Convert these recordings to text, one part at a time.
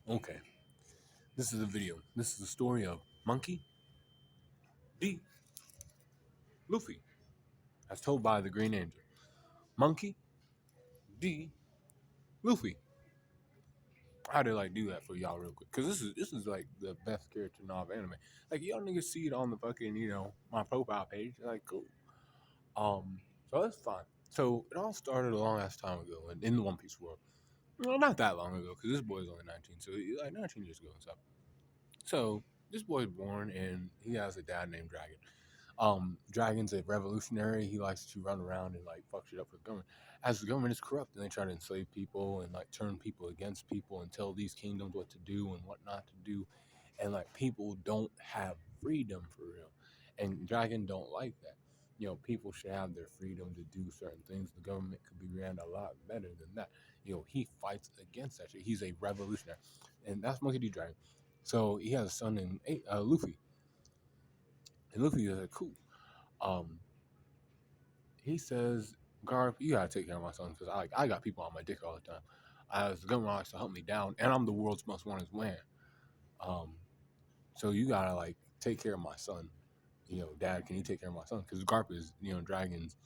Okay, this is a video. This is the story of Monkey D. Luffy, as told by the Green Angel. Monkey D. Luffy. I had to do that for y'all real quick, cause this is like the best character novel anime. Like y'all niggas see it on the fucking my profile page. Like cool. So that's fine. So it all started a long ass time ago in the One Piece world. Well, not that long ago, cause this boy's only 19, so like 19 years ago and stuff. So this boy's born and he has a dad named Dragon. Dragon's a revolutionary. He likes to run around and fuck shit up for the government. As the government is corrupt and they try to enslave people and turn people against people and tell these kingdoms what to do and what not to do, and people don't have freedom for real. And Dragon don't like that. People should have their freedom to do certain things. The government could be ran a lot better than that. He fights against that shit. He's a revolutionary, and that's Monkey D. Dragon. So he has a son named Luffy, and Luffy is like cool. Um, he says, Garth, you gotta take care of my son because I got people on my dick all the time. As the government likes to hunt me down, and I'm the world's most wanted man. Um, so you gotta take care of my son. Dad, can you take care of my son? Because Garp is Dragon's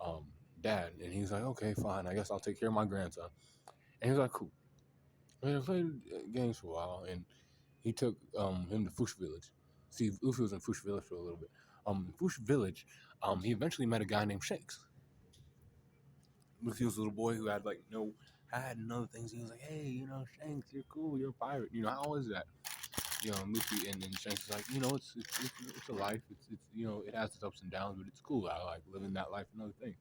um dad, and he's like, okay, fine, I guess I'll take care of my grandson. And he's like, cool. And they played games for a while, and he took him to Fush Village. See, Luffy was in Fush Village for a little bit. Fush Village, he eventually met a guy named Shanks. Luffy was a little boy who had no hat and other things. He was like, hey, Shanks, you're cool, you're a pirate. How is that? And Luffy and then Shanks is like, it's a life. It's it has its ups and downs, but it's cool. I like living that life and other things.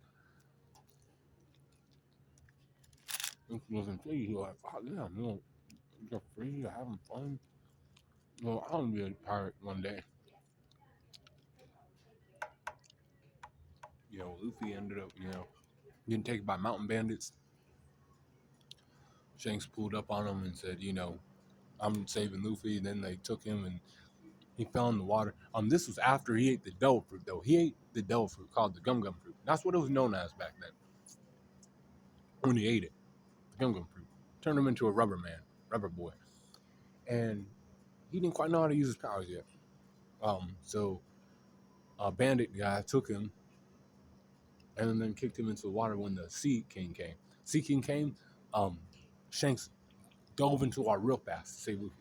Luffy was intrigued. He was like, oh yeah, you're free, you're having fun. I want to be a pirate one day. Luffy ended up, getting taken by mountain bandits. Shanks pulled up on him and said, I'm saving Luffy. And then they took him and he fell in the water. This was after he ate the devil fruit, though. He ate the devil fruit called the gum gum fruit. That's what it was known as back then. When he ate it, the gum gum fruit turned him into a rubber man, rubber boy, and he didn't quite know how to use his powers yet. So a bandit guy took him and then kicked him into the water when the Sea King came. Sea King came. Shanks dove into water real fast to save Luffy.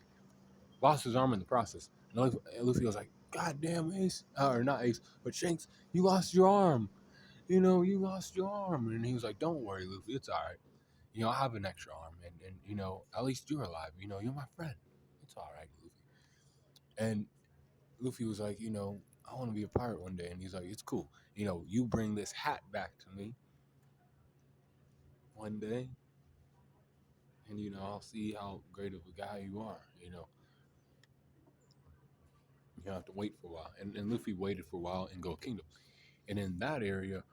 Lost his arm in the process. And Luffy was like, God damn, Ace. Or not Ace, but Shanks, you lost your arm. You lost your arm. And he was like, don't worry, Luffy, it's all right. I have an extra arm. And at least you're alive. You're my friend. It's all right, Luffy. And Luffy was like, I want to be a pirate one day. And he's like, it's cool. You bring this hat back to me one day. And, I'll see how great of a guy you are. You have to wait for a while. And Luffy waited for a while in Gold Kingdom. And in that area,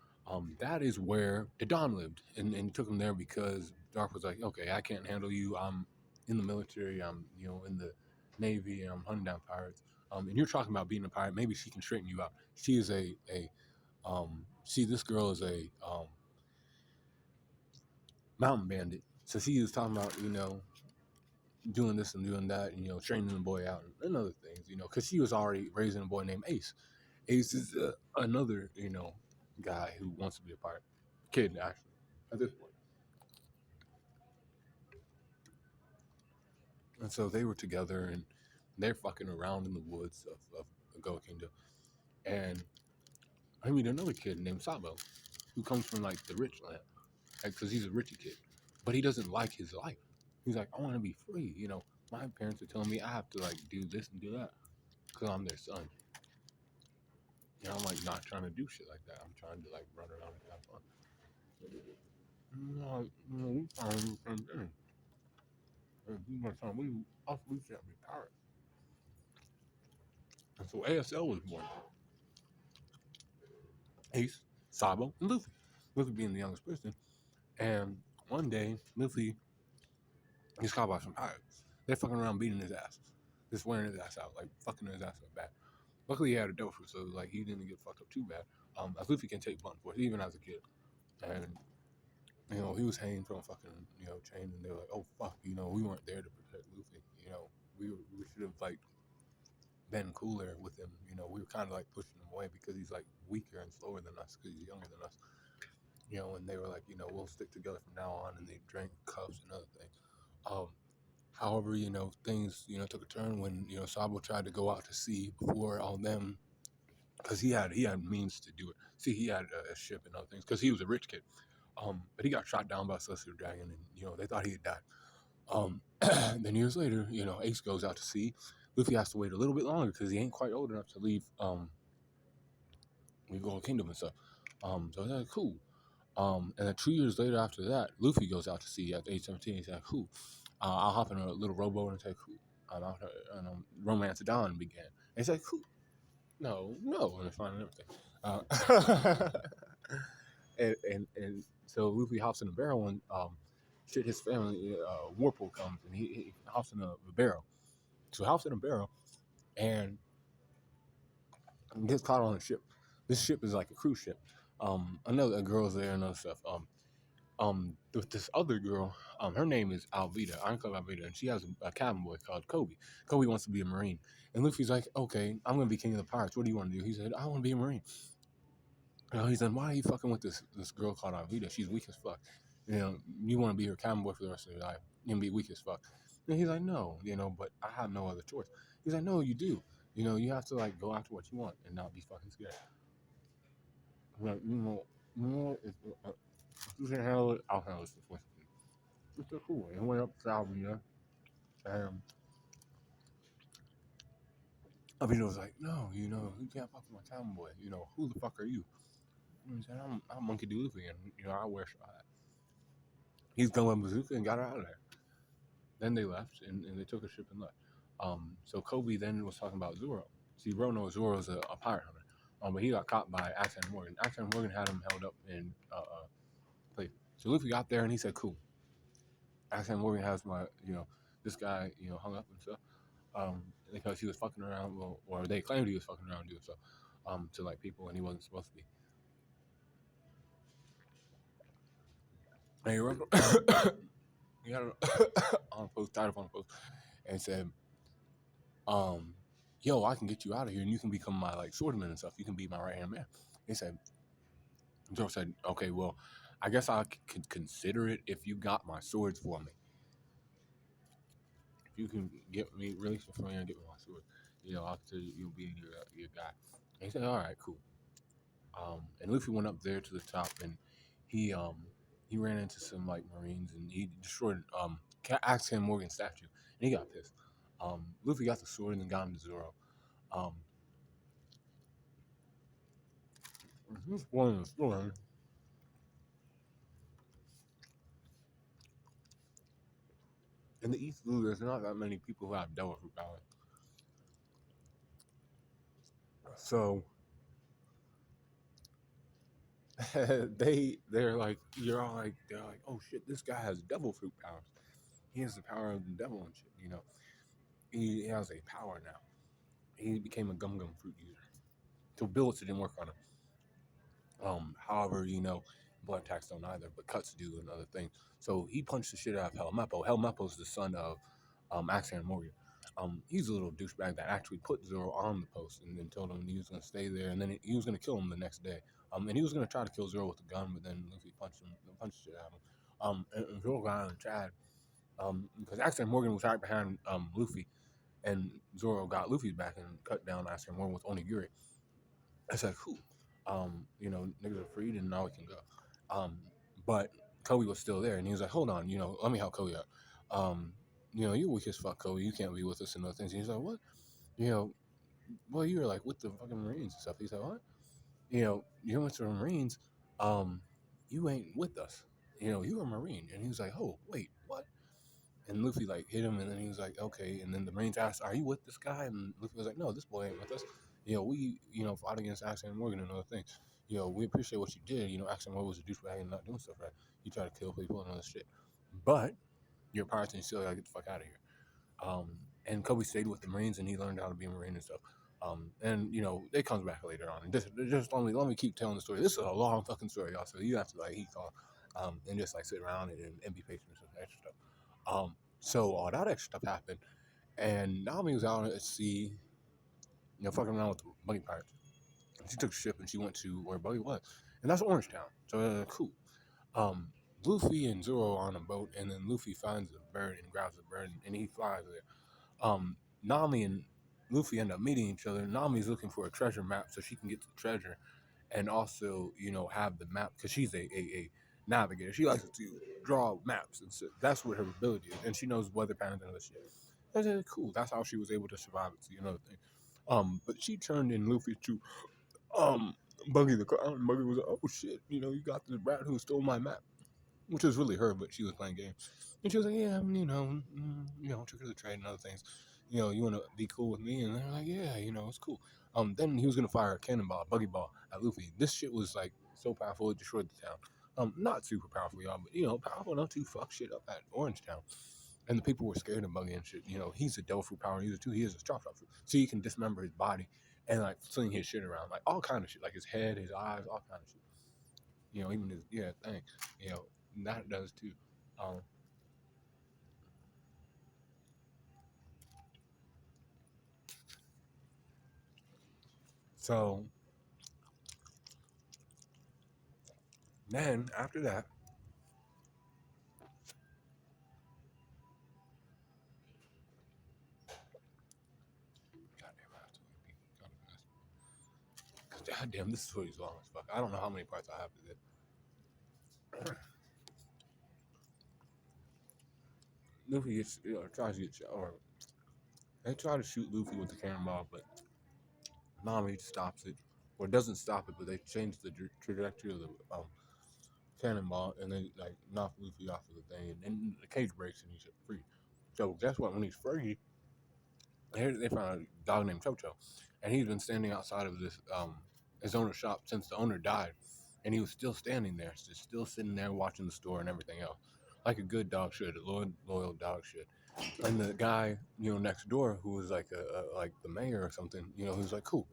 that is where the Don lived. And he took him there because Dark was like, okay, I can't handle you. I'm in the military. I'm, in the Navy, and I'm hunting down pirates. And you're talking about being a pirate. Maybe she can straighten you out. She is this girl is a mountain bandit. So she was talking about, doing this and doing that, and, training the boy out and other things, because she was already raising a boy named Ace. Ace is another, guy who wants to be a pirate. Kid, actually, at this point. And so they were together and they're fucking around in the woods of the Goa Kingdom. And I meet another kid named Sabo who comes from the rich land, because he's a richy kid. But he doesn't like his life. He's like, I want to be free. My parents are telling me I have to do this and do that because I'm their son. I'm not trying to do shit like that. I'm trying to run around and have fun. We trying to do the same thing. We can't be pirates. And so ASL was born. Ace, Sabo, and Luffy. Luffy being the youngest person. And one day, Luffy gets caught by some pirates. They're fucking around beating his ass. Just wearing his ass out, fucking his ass up bad. Luckily, he had a dofu, so he didn't get fucked up too bad. As Luffy can take blunt force, even as a kid. And he was hanging from a fucking chain, and they were like, "Oh fuck, we weren't there to protect Luffy." should have like been cooler with him. You know, we were kind of like pushing him away because he's like weaker and slower than us because he's younger than us. You know, and they were like, you know, we'll stick together from now on, and they drank cups and other things. Um, However, you know, things, you know, took a turn when, you know, Sabo tried to go out to sea before all them, because he had means to do it. See, he had a ship and other things because he was a rich kid. But he got shot down by a celestial dragon, and you know they thought he had died. Um, then years later, you know, Ace goes out to sea. Luffy has to wait a little bit longer because he ain't quite old enough to leave. We go Kingdom and stuff. So that's cool. And then 2 years later after that, Luffy goes out to sea at age 17. He's like, cool. I'll hop in a little rowboat and say, cool. I'm out here, and Romance Dawn began. And he's like, cool. No, no, and it's fine and everything. And so Luffy hops in a barrel and shit, his family, Warple comes and he hops in a barrel. So he hops in a barrel and gets caught on a ship. This ship is like a cruise ship. Another girl's there and other stuff. With this other girl, her name is Alvita, Iron Club Alvita, and she has a cabin boy called Kobe. Kobe wants to be a Marine. And Luffy's like, okay, I'm going to be king of the pirates. What do you want to do? He said, I want to be a Marine. You know, he said, why are you fucking with this girl called Alvita? She's weak as fuck. You know, you want to be her cabin boy for the rest of your life. You're going to be weak as fuck. And he's like, no, you know, but I have no other choice. He's like, no, you do. You know, you have to, like, go after what you want and not be fucking scared. Like, if you can handle it, I'll handle it. It's so cool. And went up to Alvita, and Alvita was like, no, you know, you can't fuck with my cabin boy. You know, who the fuck are you? And he said, I'm Monkey D. Luffy, and, you know, I wear straw hat. He's going bazooka and got her out of there. Then they left, and they took a ship and left. So Kobe then was talking about Zoro. See, Ro knows Zoro's a pirate hunter. But he got caught by Axe and Morgan. Axe and Morgan had him held up in place. So Luffy got there, and he said, cool. Axe and Morgan has my, you know, this guy, you know, hung up and stuff. Because he was fucking around, well, or they claimed he was fucking around doing stuff to, like, people, and he wasn't supposed to be. And he wrote, he had on post, title on post, and said, yo, I can get you out of here and you can become my, like, swordsman and stuff. You can be my right hand man. He said, Joe said, okay, well, I guess I could consider it if you got my swords for me. If you can get me, release me from here and get me my sword, you know, I'll consider you being your guy. And he said, all right, cool. And Luffy went up there to the top and he ran into some, like, Marines and he destroyed Axe and Morgan's statue and he got pissed. Luffy got the sword and then got him to Zoro. This one in the story. In the East Blue, there's not that many people who have devil fruit power. So they're like, they're like, oh shit, this guy has devil fruit powers. He has the power of the devil and shit. You know, he has a power now. He became a gum fruit user. So billets didn't work on him. However, you know, blood attacks don't either, but cuts do and other things. So he punched the shit out of Helmeppo. Helmeppo's the son of Axe and Morgan. He's a little douchebag that actually put Zoro on the post and then told him he was going to stay there, and then he was going to kill him the next day. And he was going to try to kill Zoro with a gun, but then Luffy punched the shit out of him. And Zoro got on Chad, because Axe and Morgan was right behind Luffy, and Zoro got Luffy's back and cut down Axe and Morgan with onigiri. I said, cool. You know, niggas are freed and now we can go. But Kobe was still there and he was like, hold on, you know, let me help Kobe out. You know, you're weak as fuck, Kobe. You can't be with us and other things. And he's like, what? You know, well, you were like with the fucking Marines and stuff. He's like, what? You know, you went to the Marines. You ain't with us. You know, you're a Marine. And he was like, oh, wait, what? And Luffy, like, hit him, and then he was like, okay. And then the Marines asked, are you with this guy? And Luffy was like, no, this boy ain't with us. You know, we, you know, fought against Axe and Morgan and other things. You know, we appreciate what you did. You know, Axe and Morgan was a douchebag and not doing stuff right. You try to kill people and all this shit. But you're a pirate and you still gotta get the fuck out of here. And Kobe stayed with the Marines and he learned how to be a Marine and stuff. And, you know, it comes back later on. And just let me keep telling the story. This is a long fucking story, y'all. So you have to, like, eat call, and just, like, sit around and be patient and some extra stuff. So all that extra stuff happened, And Nami was out at sea, fucking around with the Buggy Pirates. She took a ship and she went to where Buggy was, and that's Orange Town. So cool. Um, Luffy and Zoro are on a boat, and then Luffy finds a bird and grabs the bird, and he flies there. Nami and Luffy end up meeting each other. Nami's looking for a treasure map so she can get the treasure, and also have the map because she's a navigator. She likes to draw maps, and so that's what her ability is, and she knows weather patterns and other shit. That's cool. That's how she was able to survive it. So another thing. But she turned in Luffy to um Buggy the Clown. Buggy was like, "Oh shit, you got this rat who stole my map," which was really her, but she was playing games. And she was like, "Yeah, trick or the trade and other things. You want to be cool with me?" And they're like, "Yeah, it's cool." Then he was gonna fire a cannonball, a buggy ball at Luffy. This shit was like so powerful it destroyed the town. Not super powerful, y'all, but powerful enough to fuck shit up at Orange Town. And the people were scared of Buggy and shit. He's a devil fruit power user too. He is a chop fruit, so you can dismember his body and like sling his shit around, like all kind of shit, like his head, his eyes, all kind of shit. Even his thing. You know that does too. Um, so then after that, goddamn, I have to be goddamn, this story's long as fuck. I don't know how many parts I have to do. Luffy gets, tries to get shot, or they try to shoot Luffy with the cannonball, but Nami stops it, or doesn't stop it, but they change the trajectory of the cannonball, and they like knock Luffy off of the thing, and the cage breaks, and he's free. So guess what? When he's free, they found a dog named Chocho, and he's been standing outside of this his owner's shop since the owner died, and he was still standing there, just still sitting there watching the store and everything else, like a good dog should, a loyal dog should. And the guy, next door, who was like like the mayor or something, who's like, cool,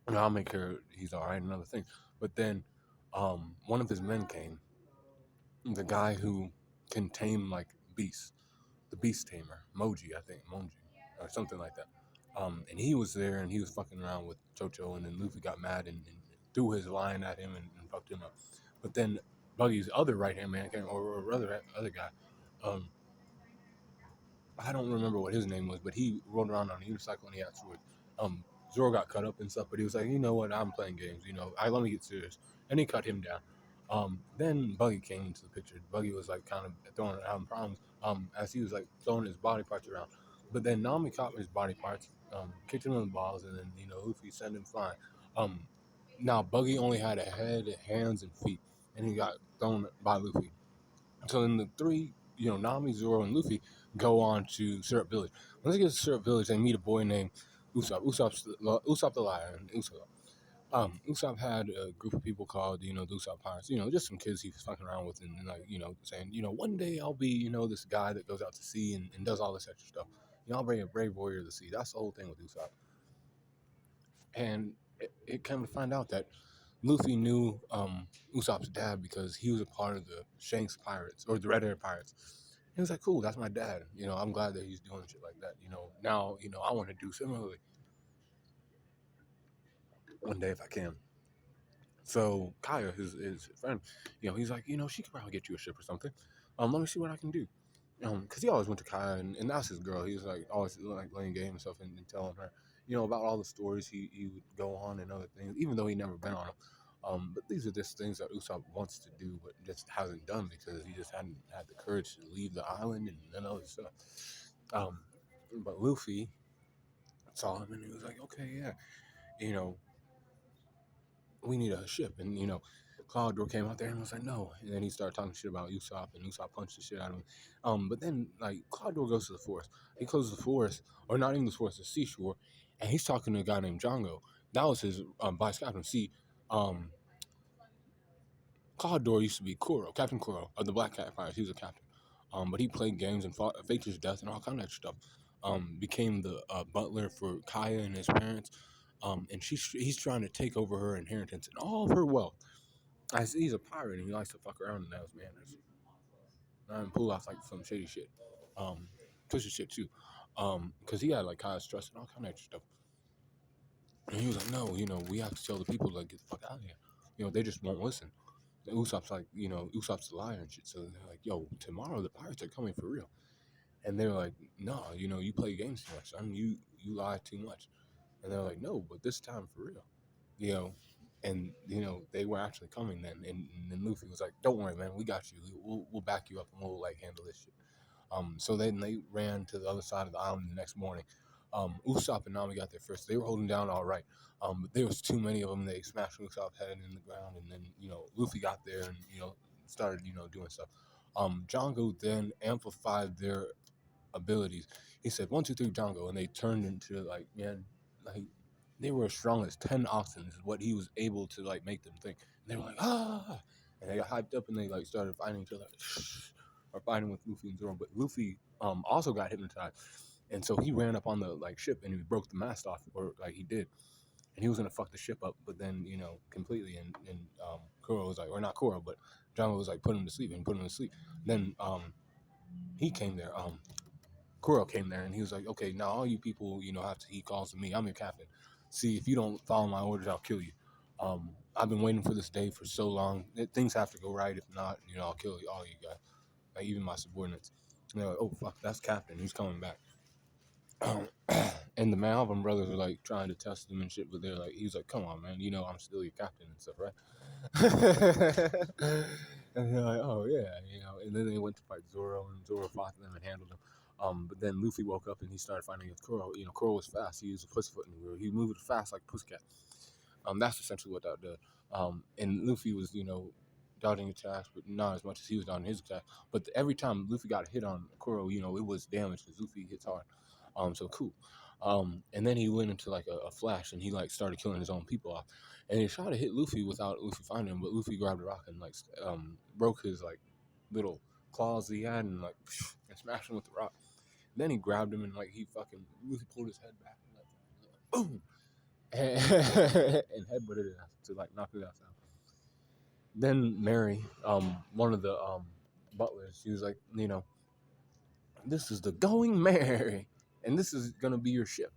I'll make sure he's all right, another thing. But then, one of his men came, the guy who can tame like beasts, the beast tamer, Moji, I think, Monji, or something like that. And he was there, and he was fucking around with Chocho, and then Luffy got mad and threw his line at him and fucked him up. But then Buggy's other right hand man came, or other guy, um, I don't remember what his name was, but he rode around on a unicycle and he had swords. Zoro got cut up and stuff, but he was like, you know what, I'm playing games, I let me get serious, and he cut him down. Then Buggy came into the picture. Buggy was like kind of throwing having problems, as he was like throwing his body parts around. But then Nami caught his body parts, kicked him in the balls, and then Luffy sent him flying. Um, Now Buggy only had a head, hands, and feet, and he got thrown by Luffy. So then the three, Nami, Zoro, and Luffy go on to Syrup Village. When they get to Syrup Village, they meet a boy named Usopp. Usopp the Lion. Usopp had a group of people called, the Usopp Pirates. Just some kids he was fucking around with, and like, saying, one day I'll be, this guy that goes out to sea and does all this extra stuff. I'll bring a brave warrior to the sea. That's the whole thing with Usopp. And it came to find out that Luffy knew Usopp's dad because he was a part of the Shanks Pirates or the Red Air Pirates. He was like, "Cool, that's my dad. I'm glad that he's doing shit like that. Now I want to do similarly one day if I can." So Kaya, his friend, he's like, she could probably get you a ship or something. Let me see what I can do. Because he always went to Kaya, and that's his girl. He was like always like playing games and stuff and telling her, about all the stories he would go on and other things, even though he never been on them. But these are just things that Usopp wants to do, but just hasn't done because he just hadn't had the courage to leave the island and other stuff. Um, but Luffy saw him and he was like, okay, yeah, you know, we need a ship. And, Claudio came out there and was like, no. And then he started talking shit about Usopp, and Usopp punched the shit out of him. But then, like, Claudio goes to the forest. He goes to the forest, or not even the forest, the seashore, and he's talking to a guy named Django. That was his vice captain. See, um, Claudio used to be Kuro, Captain Kuro of the Black Cat Fires. He was a captain. But he played games and fought, faked his death and all kind of stuff. Became the butler for Kaya and his parents. And he's trying to take over her inheritance and all of her wealth. He's a pirate and he likes to fuck around in those manners and pull off like some shady shit, twisted shit too. Because he had like kind of stress and all kind of extra stuff. And he was like, no, we have to tell the people like get the fuck out of here. They just won't listen. And Usopp's like, Usopp's the liar and shit. So they're like, yo, tomorrow the pirates are coming for real. And they're like, no, you play games too much. You lie too much. And they're like, no, but this time for real. You know, and they were actually coming then. And then Luffy was like, don't worry, man, we got you. We'll back you up and we'll like handle this shit. So then they ran to the other side of the island the next morning. Usopp and Nami got there first. They were holding down all right. But there was too many of them. They smashed Usopp's head in the ground, and then Luffy got there and started doing stuff. Django then amplified their abilities. He said 1, 2, 3, Django, and they turned into like like they were as strong as 10 oxen. Is what he was able to like make them think. And they were like ah, and they got hyped up and they like started fighting each other. Or fighting with Luffy and Zoro, but Luffy also got hypnotized, and so he ran up on the like ship and he broke the mast off, or like he did, and he was gonna fuck the ship up, but then completely, and Kuro was like, or not Kuro, but John was like put him to sleep and put him to sleep. Then he came there, Kuro came there and he was like, okay, now all you people, have to. He calls to me. I'm your captain. See, if you don't follow my orders, I'll kill you. I've been waiting for this day for so long. Things have to go right. If not, I'll kill all you guys. Like even my subordinates. And they're like, oh fuck, that's Captain. He's coming back. And the Malvin brothers are like trying to test him and shit, but they're like, he's like, come on, man, I'm still your captain and stuff, right? And they're like, oh yeah, And then they went to fight Zoro, and Zoro fought them and handled them. But then Luffy woke up and he started fighting with Kuro. Kuro was fast. He used a pussyfoot, and he moved fast like a pussycat. That's essentially what that did. And Luffy was, dodging attacks, but not as much as he was dodging his attack. But every time Luffy got hit on Kuro, it was damage because Luffy hits hard. So cool. And then he went into like a flash, and he like started killing his own people off. And he tried to hit Luffy without Luffy finding him, but Luffy grabbed a rock and like broke his like little claws he had and like and smashed him with the rock. Then he grabbed him and like he fucking Luffy pulled his head back and like boom, and headbutted it to like knock it out. Then Mary, one of the butlers, she was like, this is the Going Mary, and this is gonna be your ship.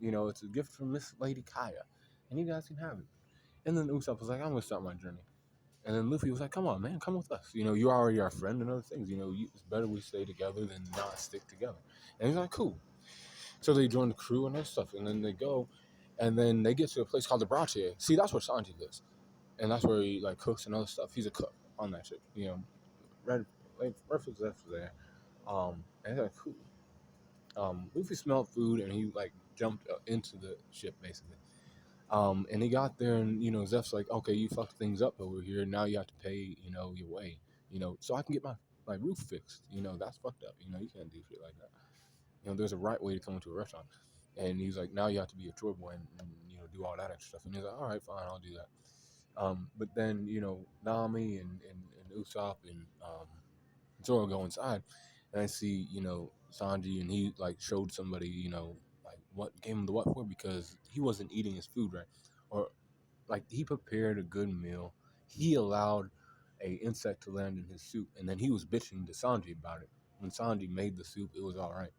It's a gift from Miss Lady Kaya, and you guys can have it. And then Usopp was like, I'm gonna start my journey. And then Luffy was like, come on, man, come with us. You're already our friend and other things. It's better we stay together than not stick together. And he's like, cool. So they join the crew and their stuff, and then they go, and then they get to a place called the Brache. See, that's where Sanji lives, and that's where he like cooks and other stuff. He's a cook on that ship. Red Redford's left there. And it's like cool. Luffy smelled food and he like jumped into the ship basically. And he got there and Zeph's like, okay, you fucked things up over here. Now you have to pay your way. So I can get my roof fixed. That's fucked up. You can't do shit like that. There's a right way to come into a restaurant. And he's like, now you have to be a chore boy and do all that extra stuff. And he's like, all right, fine, I'll do that. But then Nami and Usopp and Zoro go inside, and I see Sanji, and he like showed somebody like what gave him the what for, because he wasn't eating his food right, or like he prepared a good meal. He allowed a insect to land in his soup, and then he was bitching to Sanji about it. When Sanji made the soup, it was all right.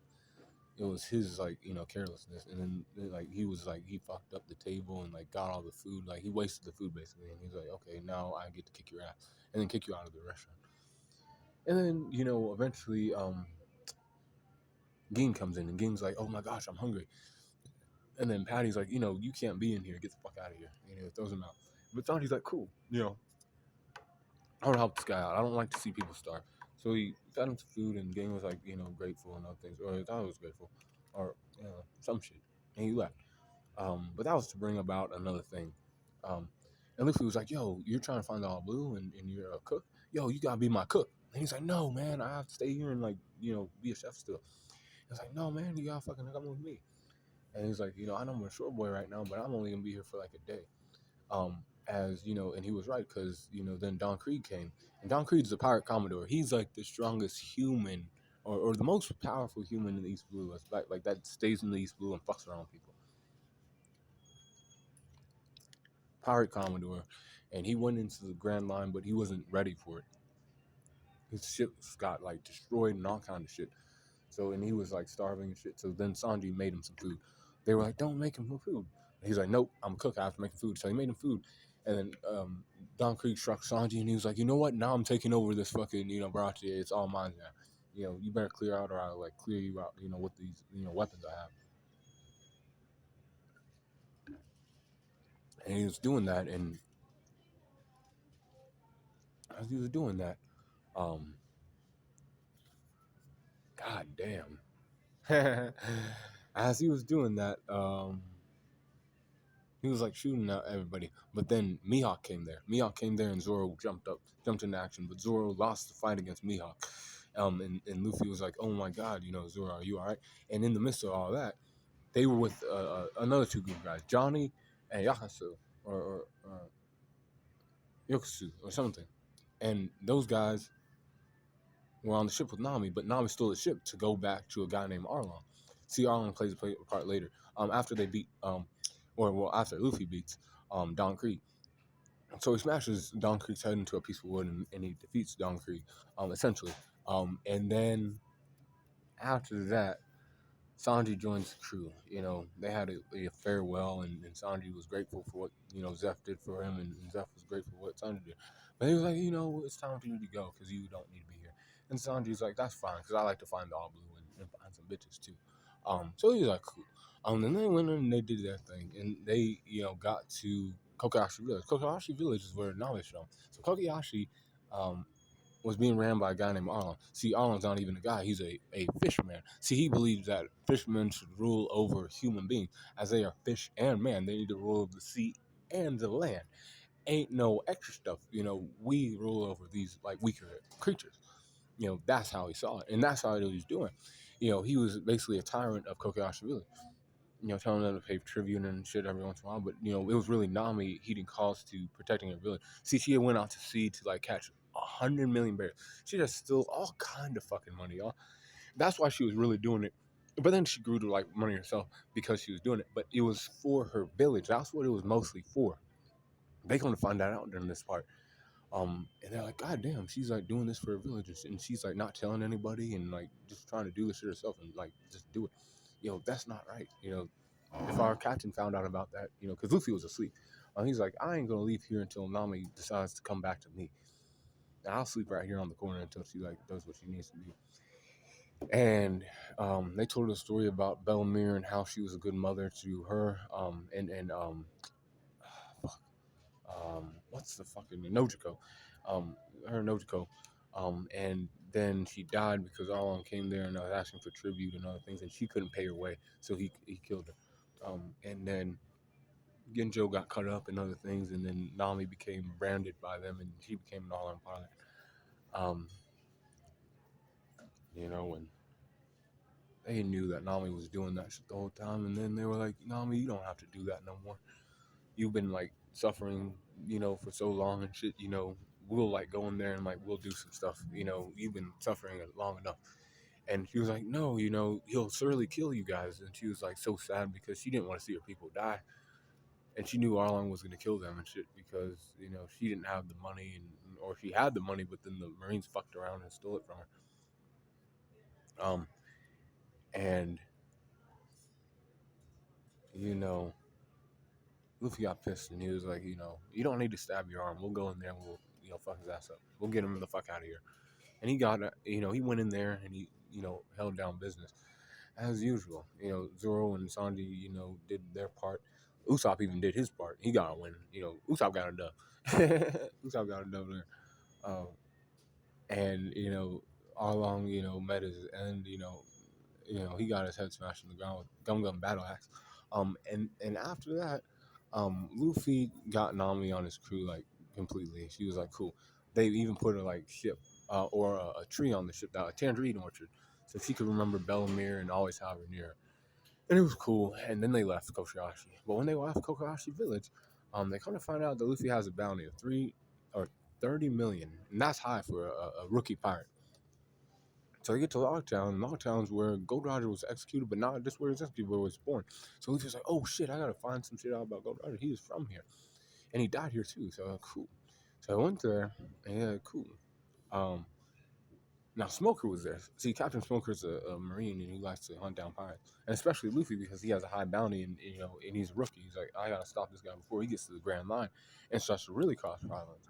It was his like carelessness, and then like he was like he fucked up the table and like got all the food, like he wasted the food basically, and he's like, okay, now I get to kick your ass and then kick you out of the restaurant. And then eventually Ging comes in, and Ging's like, oh my gosh, I'm hungry. And then Patty's like, you can't be in here, get the fuck out of here, throws him out. But Sanji's like, cool, I want to help this guy out. I don't like to see people starve. So he fed him some food, and Ging was like, grateful and other things, or he thought he was grateful, or some shit, and he left. But that was to bring about another thing. And Luffy was like, yo, you're trying to find all blue, and you're a cook? Yo, you gotta be my cook. And he's like, no, man, I have to stay here and like, be a chef still. He's like, no, man, you gotta fucking come with me. And he's like, I know I'm a short boy right now, but I'm only gonna be here for like a day. And he was right, because then Don Krieg came, and Don Krieg's the pirate commodore. He's like the strongest human, or the most powerful human in the East Blue. It's like that stays in the East Blue and fucks around people. Pirate commodore, and he went into the Grand Line, but he wasn't ready for it. His ships got like destroyed and all kind of shit. So and he was like starving and shit. So then Sanji made him some food. They were like, "Don't make him food." He's like, "Nope, I'm a cook. I have to make food." So he made him food, and then Don Krieg struck Sanji, and he was like, "You know what? Now I'm taking over this fucking Baratie. It's all mine now. You better clear out, or I'll like clear you out. With these weapons I have." And he was doing that, and as he was doing that, um, god damn, as he was doing that, he was like shooting at everybody. But then Mihawk came there. Mihawk came there, and Zoro jumped into action. But Zoro lost the fight against Mihawk. And Luffy was like, "Oh my God, Zoro, are you all right?" And in the midst of all that, they were with another two good guys, Johnny and Yakasu, or Yokosu, or something. And those guys were on the ship with Nami, but Nami stole the ship to go back to a guy named Arlong. See, Arlong plays a part later. After they beat, or well, after Luffy beats Don Krieg. So he smashes Don Krieg's head into a piece of wood, and he defeats Don Krieg, essentially. And then after that, Sanji joins the crew. They had a farewell, and Sanji was grateful for what Zeph did for him, and Zeph was grateful for what Sanji did. But he was like, it's time for you to go because you don't need to be here. And Sanji's like, that's fine because I like to find the all blue and find some bitches too. So he was like, cool. And they went in and they did their thing, and they got to Kokoyashi Village. Kokoyashi Village is where Nami's from. So Kokoyashi, was being ran by a guy named Arlong. See, Arlong's not even a guy, he's a fisherman. See, he believes that fishermen should rule over human beings, as they are fish and man. They need to rule over the sea and the land. Ain't no extra stuff. We rule over these like weaker creatures. That's how he saw it. And that's how he was doing. He was basically a tyrant of Kokoyashi Village. Telling them to pay tribute and shit every once in a while. But, it was really Nami heeding calls to protecting her village. See, she went out to sea to, like, catch 100 million bears. She just stole all kind of fucking money, y'all. That's why she was really doing it. But then she grew to, like, money herself because she was doing it. But it was for her village. That's what it was mostly for. They come to find that out during this part. And they're like, God damn, she's like doing this for her village, and she's like not telling anybody, and like just trying to do this shit herself, and like just do it. That's not right. If our captain found out about that, because Luffy was asleep, he's like, I ain't gonna leave here until Nami decides to come back to me. And I'll sleep right here on the corner until she like does what she needs to do. And they told a story about Bellemere and how she was a good mother to her, and what's the fucking Nojiko, her Nojiko, and then she died because Arlong came there and was asking for tribute and other things, and she couldn't pay her way, so he killed her, and then Genjo got cut up and other things, and then Nami became branded by them, and she became an all-in pilot. Um, and they knew that Nami was doing that shit the whole time, and then they were like, Nami, you don't have to do that no more. You've been like suffering, for so long and shit, we'll like go in there and like we'll do some stuff, you've been suffering it long enough. And she was like, no, he'll surely kill you guys. And she was like so sad because she didn't want to see her people die. And she knew Arlong was going to kill them and shit because, she didn't have the money, or she had the money, but then the Marines fucked around and stole it from her. And, you know, Luffy got pissed and he was like, you don't need to stab your arm. We'll go in there and we'll, fuck his ass up. We'll get him the fuck out of here. And he got, he went in there and he, held down business as usual. Zoro and Sanji, did their part. Usopp even did his part. He got a win. Usopp got a dub. Usopp got a dub there. And Arlong, met his end. He got his head smashed in the ground with Gum Gum Battle Axe. And after that, Luffy got Nami on his crew like completely. She was like, cool. They even put a like ship or a tree on the ship, a tangerine orchard, so she could remember Bellemere and always have her near her. And it was cool. And then they left Kokoyashi. But when they left Kokoyashi Village, they kind of find out that Luffy has a bounty of 30 million, and that's high for a rookie pirate. So they get to Logtown, and Logtown's where Gold Roger was executed, but not just where he was executed, where he was born. So Luffy's like, oh shit, I gotta find some shit out about Gold Roger. He is from here. And he died here too, so cool. So I went there, and yeah, cool. Um, Now Smoker was there. See, Captain Smoker's a Marine and he likes to hunt down pirates, and especially Luffy because he has a high bounty and he's a rookie. He's like, I gotta stop this guy before he gets to the Grand Line and starts to really cause problems.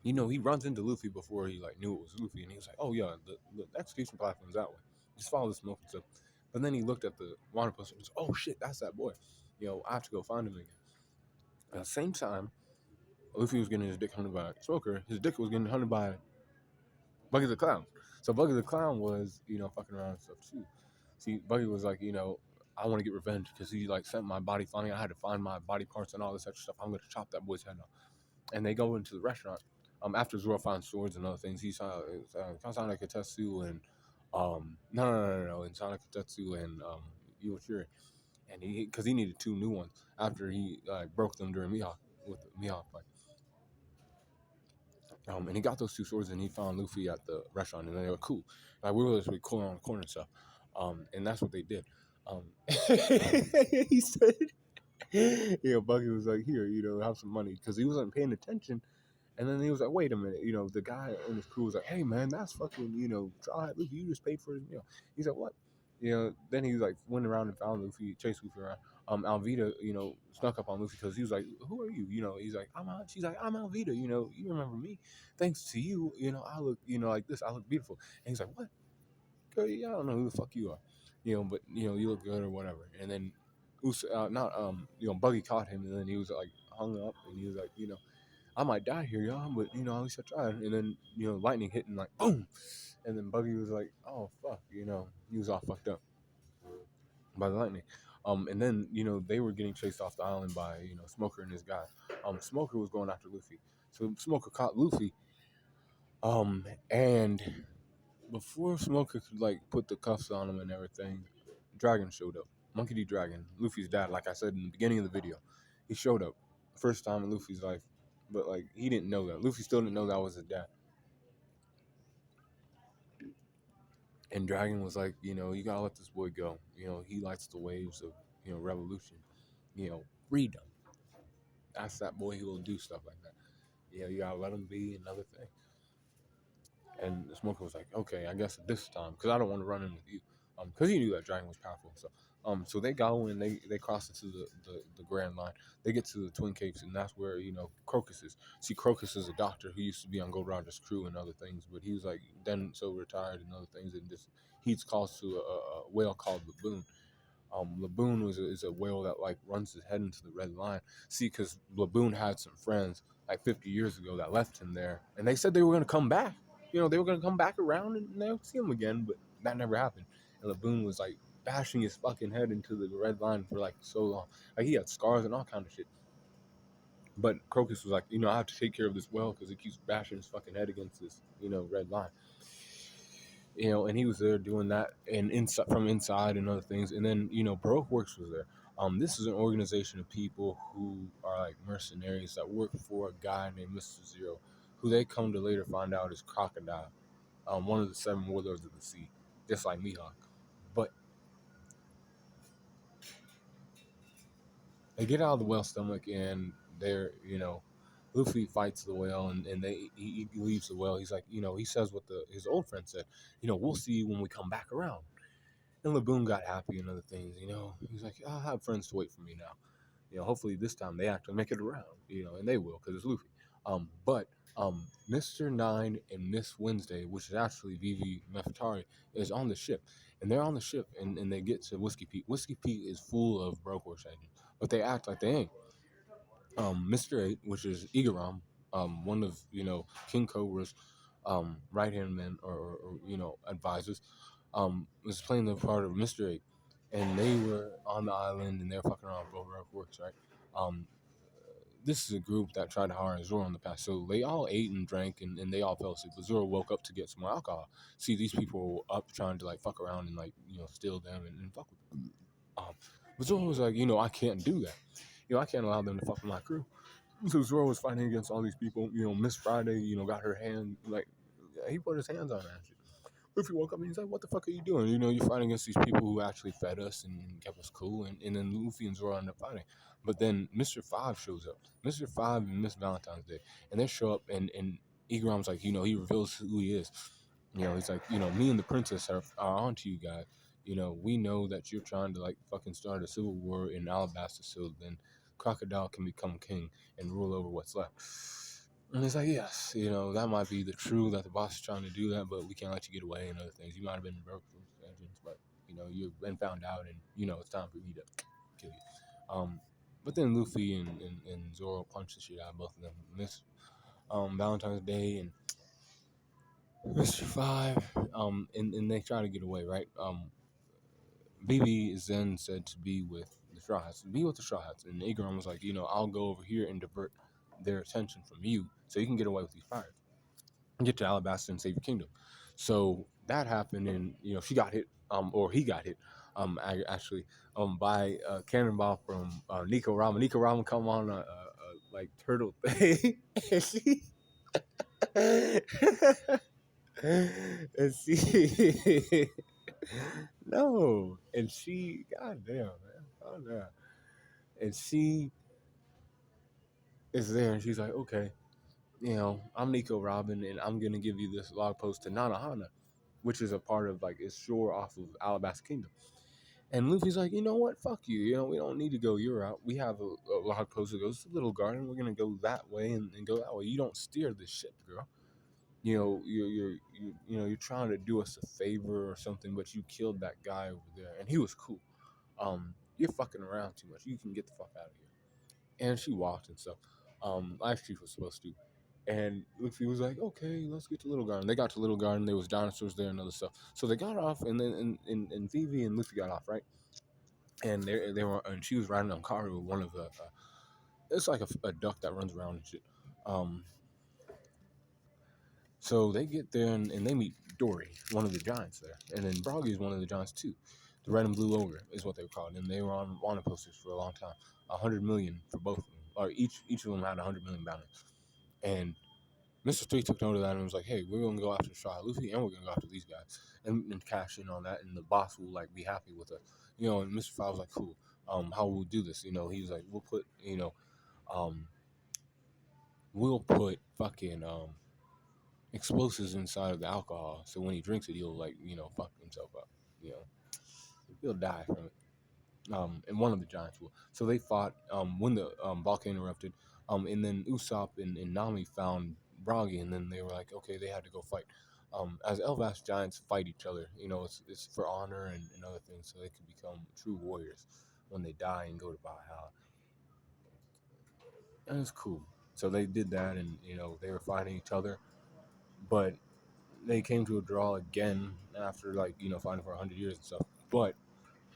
He runs into Luffy before he like knew it was Luffy, and he was like, "Oh yeah, the execution platform's that way. Just follow the smoke and stuff." But then he looked at the water poster and was, "Oh shit, that's that boy. I have to go find him again." At the same time, Luffy was getting his dick hunted by Smoker. His dick was getting hunted by Buggy the Clown. So Buggy the Clown was fucking around and stuff too. See, Buggy was like, I want to get revenge because he like sent my body finding. I had to find my body parts and all this extra stuff. I'm gonna chop that boy's head off. And they go into the restaurant. After Zoro finds swords and other things, he saw Sonic Katetsu and no, and Sonic Katetsu and Iwashiri, and because he needed two new ones after he broke them during Mihawk with the Mihawk fight. And he got those two swords and he found Luffy at the restaurant and they were cool. Like we were just really cool on the corner and stuff. And that's what they did. He said, Buggy was like, here, have some money because he wasn't paying attention. And then he was like, wait a minute, the guy on his crew was like, hey man, that's fucking, Try Luffy, you just paid for his meal. He's like, what? Then he like went around and found Luffy, chased Luffy around. Alvita, snuck up on Luffy because he was like, who are you? He's like, she's like, I'm Alvita, you remember me. Thanks to you, I look, like this, I look beautiful. And he's like, what? Girl, yeah, I don't know who the fuck you are. But you look good or whatever. And then Buggy caught him and then he was like hung up and he was like, I might die here, y'all, but at least I tried. And then, lightning hit and like boom. And then Buggy was like, oh fuck, he was all fucked up by the lightning. And then, they were getting chased off the island by, Smoker and his guy. Smoker was going after Luffy. So Smoker caught Luffy. And before Smoker could like put the cuffs on him and everything, Dragon showed up. Monkey D. Dragon, Luffy's dad, like I said in the beginning of the video. He showed up. First time in Luffy's life. But like he didn't know that. Luffy still didn't know that was his dad. And Dragon was like, you gotta let this boy go. He likes the waves of, revolution. Freedom. That's that boy who will do stuff like that. You gotta let him be another thing. And Smoker was like, okay, I guess this time, because I don't want to run in with you. Because he knew that Dragon was powerful. So they go and they cross into the Grand Line. They get to the Twin Capes, and that's where, Crocus is. See, Crocus is a doctor who used to be on Gold Roger's crew and other things, but he was like, then so retired and other things, and just he's calls to a whale called Laboon. Laboon is a whale that like runs his head into the Red Line. See, because Laboon had some friends like 50 years ago that left him there, and they said they were going to come back. They were going to come back around and they'll see him again, but that never happened. And Laboon was like bashing his fucking head into the Red Line for like so long. Like he had scars and all kind of shit. But Crocus was like, I have to take care of this whale because it keeps bashing his fucking head against this, Red Line. And he was there doing that and from inside and other things. And then, Baroque Works was there. This is an organization of people who are like mercenaries that work for a guy named Mr. Zero, who they come to later find out is Crocodile, one of the 7 warlords of the sea, just like Mihawk. But they get out of the whale stomach and they're, Luffy fights the whale and he leaves the whale. He's like, he says what his old friend said, we'll see you when we come back around. And Laboon got happy and other things, He's like, I'll have friends to wait for me now. Hopefully this time they actually make it around, and they will because it's Luffy. But Mr. Nine and Miss Wednesday, which is actually Vivi Nefertari, is on the ship. And they're on the ship and they get to Whiskey Peak. Whiskey Peak is full of Broke Horse agents, but they act like they ain't. Mr. 8, which is Igaram, one of, King Cobra's right hand men or advisors, was playing the part of Mr. 8. And they were on the island and they're fucking around with Broke Works, right? This is a group that tried to hire Zoro in the past. So they all ate and drank and they all fell asleep. But Zoro woke up to get some more alcohol. See, these people were up trying to like fuck around and like, steal them and fuck with them. But Zoro was like, I can't do that. I can't allow them to fuck with my crew. So Zoro was fighting against all these people. Miss Friday, got her hand, like, he put his hands on that shit. Luffy woke up and he's like, "What the fuck are you doing? You know, you're fighting against these people who actually fed us and kept us cool." And then Luffy and Zoro end up fighting. But then Mr. Five shows up. Mr. Five and Miss Valentine's Day, and they show up, and Igram's like, he reveals who he is. He's like, me and the princess are on to you guys. We know that you're trying to like fucking start a civil war in Alabasta, so then Crocodile can become king and rule over what's left. And it's like, yes, that might be the true that the boss is trying to do that, but we can't let you get away and other things. You might have been broke for vengeance, but you've been found out, and it's time for me to kill you. But then Luffy and Zoro punch the shit out of both of them. Miss Valentine's Day and Mr. Five, and they try to get away, right? Vivi is then said to be with the Straw Hats. Be with the Straw Hats. And Igaram was like, I'll go over here and divert their attention from you so you can get away with these pirates and get to Alabasta and save your kingdom. So that happened, and, she got hit, or he got hit, actually, by a cannonball from Nico Rama. Nico Rama come on a like turtle thing. and she... and she... no, and she, goddamn, man, oh no, and she is there, and she's like, okay, I'm Nico Robin, and I'm gonna give you this log post to Nanahana, which is a part of like it's shore off of Alabasta Kingdom. And Luffy's like, you know what, fuck you, we don't need to go your route. We have a log post that goes to Little Garden. We're gonna go that way and go that way. You don't steer this ship, girl. You're trying to do us a favor or something, but you killed that guy over there, and he was cool. You're fucking around too much. You can get the fuck out of here. And she walked and stuff. Life Chief was supposed to. And Luffy was like, okay, let's get to Little Garden. They got to Little Garden. There was dinosaurs there and other stuff. So they got off, and then and Vivi and Luffy got off, right? And they were, and she was riding on Karu, one of the. It's like a duck that runs around and shit. Um, So they get there, and they meet Dory, one of the giants there. And then Broggy is one of the giants too. The red and blue ogre is what they were called. And they were on wanted posters for a long time. 100 million for both of them. Or each of them had 100 million bounty. And Mr. Three took note of that and was like, hey, we're going to go after Straw Luffy, and we're going to go after these guys. And cash in on that, and the boss will like be happy with us. And Mr. Five was like, cool. How will we do this? He was like, um, we'll put fucking explosives inside of the alcohol, so when he drinks it, he'll like fuck himself up. You know, he'll die from it. And one of the giants will. So they fought when the volcano erupted. And then Usopp and Nami found Bragi, and then they were like, okay, they had to go fight. As Elbas giants fight each other, it's for honor and other things, so they can become true warriors when they die and go to Valhalla. And it's cool. So they did that, and they were fighting each other, but they came to a draw again after fighting for 100 years and stuff. But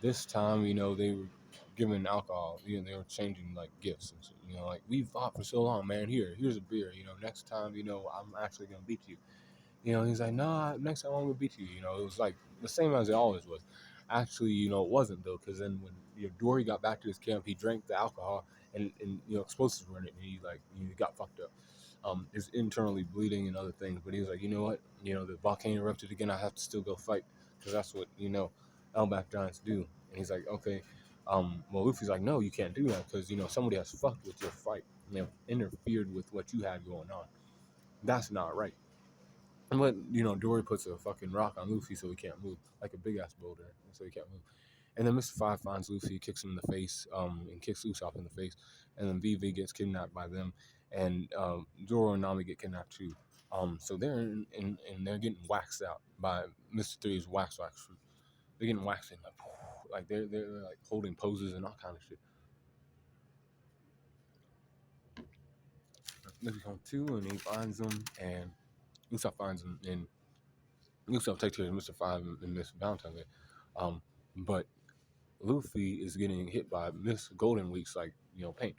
this time, they were giving alcohol. They were changing like gifts and shit. Like, we fought for so long, man. Here's a beer. Next time, I'm actually gonna beat you. He's like, nah, next time I'm gonna beat you. It was like the same as it always was. Actually, it wasn't though, because then when Dory got back to his camp, he drank the alcohol, and explosives were in it, and he got fucked up. Is internally bleeding and other things, but he was like, you know what, the volcano erupted again. I have to still go fight, because that's what Elbaf giants do. And he's like, okay. Well, Luffy's like, no, you can't do that, because somebody has fucked with your fight, and they've interfered with what you had going on. That's not right. But Dory puts a fucking rock on Luffy so he can't move, like a big ass boulder, so he can't move. And then Mr. Five finds Luffy, kicks him in the face, and kicks Usopp in the face. And then Vivi gets kidnapped by them, and Zoro and Nami get kidnapped too. So they're and they're getting waxed out by Mr. Three's wax fruit. They're getting waxed in like they're like holding poses and all kind of shit. Luffy comes too, and he finds them, and Usopp finds them, and Usopp takes care of Mr. Five and Miss Valentine. But Luffy is getting hit by Miss Golden Week's pain,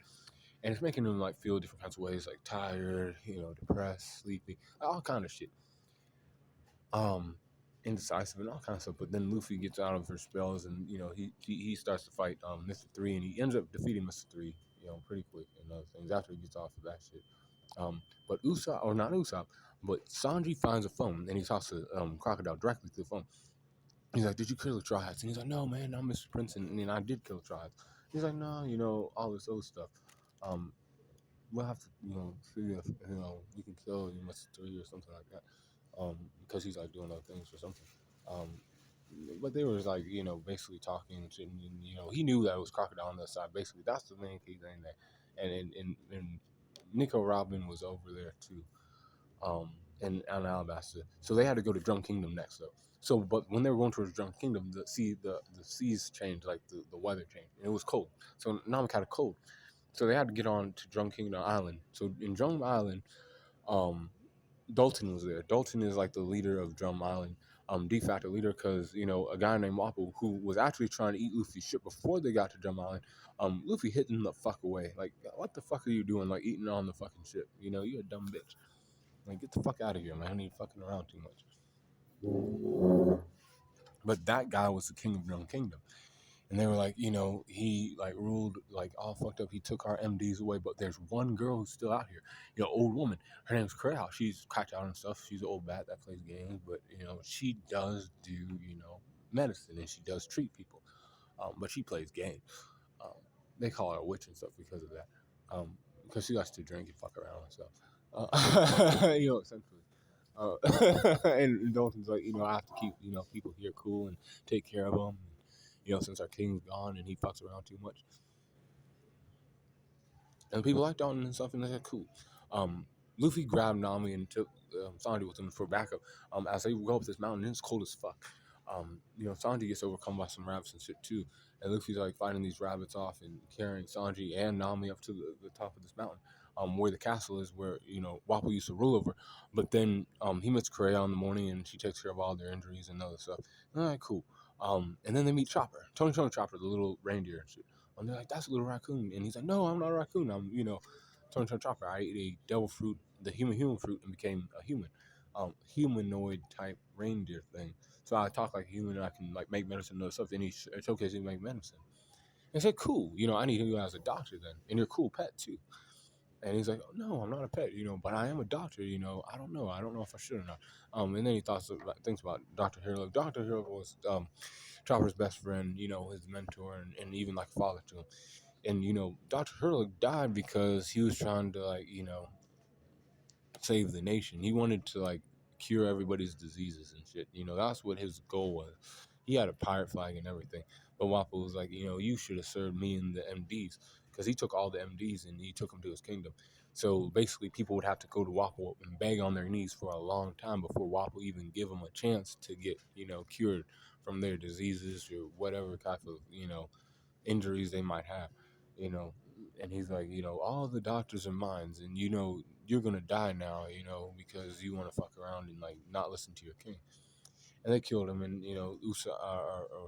and it's making him like feel different kinds of ways, like tired, depressed, sleepy, all kind of shit, indecisive and all kinds of stuff. But then Luffy gets out of her spells, and he starts to fight Mr. Three, and he ends up defeating Mr. Three, pretty quick and other things after he gets off of that shit. But Usopp, or not Usopp, but Sanji finds a phone and he talks to Crocodile directly through the phone. He's like, "Did you kill the tribes?" And he's like, "No, man, I'm Mr. Prince, and I did kill the tribes." He's like, "No, all this old stuff. Um, we'll have to, see if you can kill you must three or something like that." Because he's like doing other things or something. Um, but they were like, basically talking and shit, and he knew that it was Crocodile on the side. Basically, that's the main key thing there. And Nico Robin was over there too, in Alabasta. So they had to go to Drum Kingdom next, though. So, but when they were going towards Drum Kingdom, the seas changed, like the weather changed, and it was cold. So Namek had a cold, so they had to get on to Drum Kingdom Island. So in Drum Island, um, Dalton was there. Dalton is like the leader of Drum Island, de facto leader, because a guy named Wapple who was actually trying to eat Luffy's ship before they got to Drum Island. Luffy hit him the fuck away. Like, what the fuck are you doing? Like eating on the fucking ship? You're a dumb bitch. Like, get the fuck out of here, man. I ain't fucking around too much. But that guy was the king of Drum Kingdom. And they were like, he like ruled like all fucked up. He took our MDs away, but there's one girl who's still out here, old woman. Her name's Crowell. She's cracked out and stuff. She's an old bat that plays games, but she does do medicine and she does treat people. But she plays games. Um, they call her a witch and stuff because of that. Because she likes to drink and fuck around and stuff. Essentially. And Dalton's like, I have to keep, people here cool and take care of them. Since our king's gone and he fucks around too much. And people like Dalton and stuff, and they're like, cool. Luffy grabbed Nami and took Sanji with him for backup. As they go up this mountain, and it's cold as fuck. Sanji gets overcome by some rabbits and shit too. And Luffy's like fighting these rabbits off and carrying Sanji and Nami up to the top of this mountain, where the castle is, where Wappo used to rule over. But then he meets Korea in the morning, and she takes care of all their injuries and other stuff. All right, cool. And then they meet Chopper, Tony Chopper, the little reindeer and shit. And they're like, "That's a little raccoon," and he's like, "No, I'm not a raccoon. I'm Tony Chopper. I ate a devil fruit, the human fruit, and became a human, humanoid type reindeer thing. So I talk like a human, and I can like make medicine and other stuff." And he showcased me make medicine. And I said, "Cool. I need you as a doctor then, and you're a cool pet too." And he's like, "Oh, no, I'm not a pet, but I am a doctor. I don't know. I don't know if I should or not." And then he thinks about Dr. Hero. Dr. Hero was Chopper's best friend, his mentor, and even like a father to him. And Dr. Hurlock died because he was trying to like save the nation. He wanted to like cure everybody's diseases and shit. That's what his goal was. He had a pirate flag and everything. But Wappo was like, you should have served me and the MDs, because he took all the MDs and he took them to his kingdom. So basically, people would have to go to Wappo and beg on their knees for a long time before Wappo even give them a chance to get cured from their diseases or whatever type of injuries they might have, you know. And he's like, all the doctors are mine, and you're gonna die now, because you want to fuck around and like not listen to your king. And they killed him, and or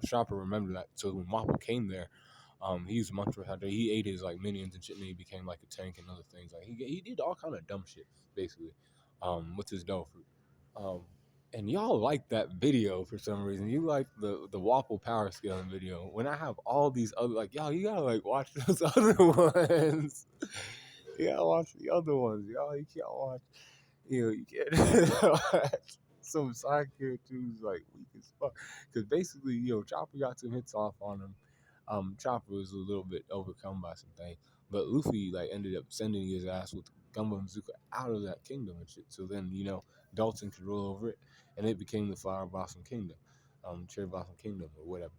Chopper remembered that. So when Mappa came there, he used a mantra out there. He ate his like minions and shit, and he became like a tank and other things. Like he did all kind of dumb shit basically, with his devil fruit. Um, and y'all like that video for some reason. You like the Waffle power scaling video. When I have all these other like y'all, you gotta like watch those other ones. You gotta watch the other ones, y'all. You can't watch. You can't watch some side characters like weak as fuck. Because basically, Chopper got some hits off on him. Chopper was a little bit overcome by some things, but Luffy like ended up sending his ass with Gumbo and Zuka out of that kingdom and shit. So then Dalton could rule over it, and it became the Flower Blossom Kingdom, Cherry Blossom Kingdom or whatever.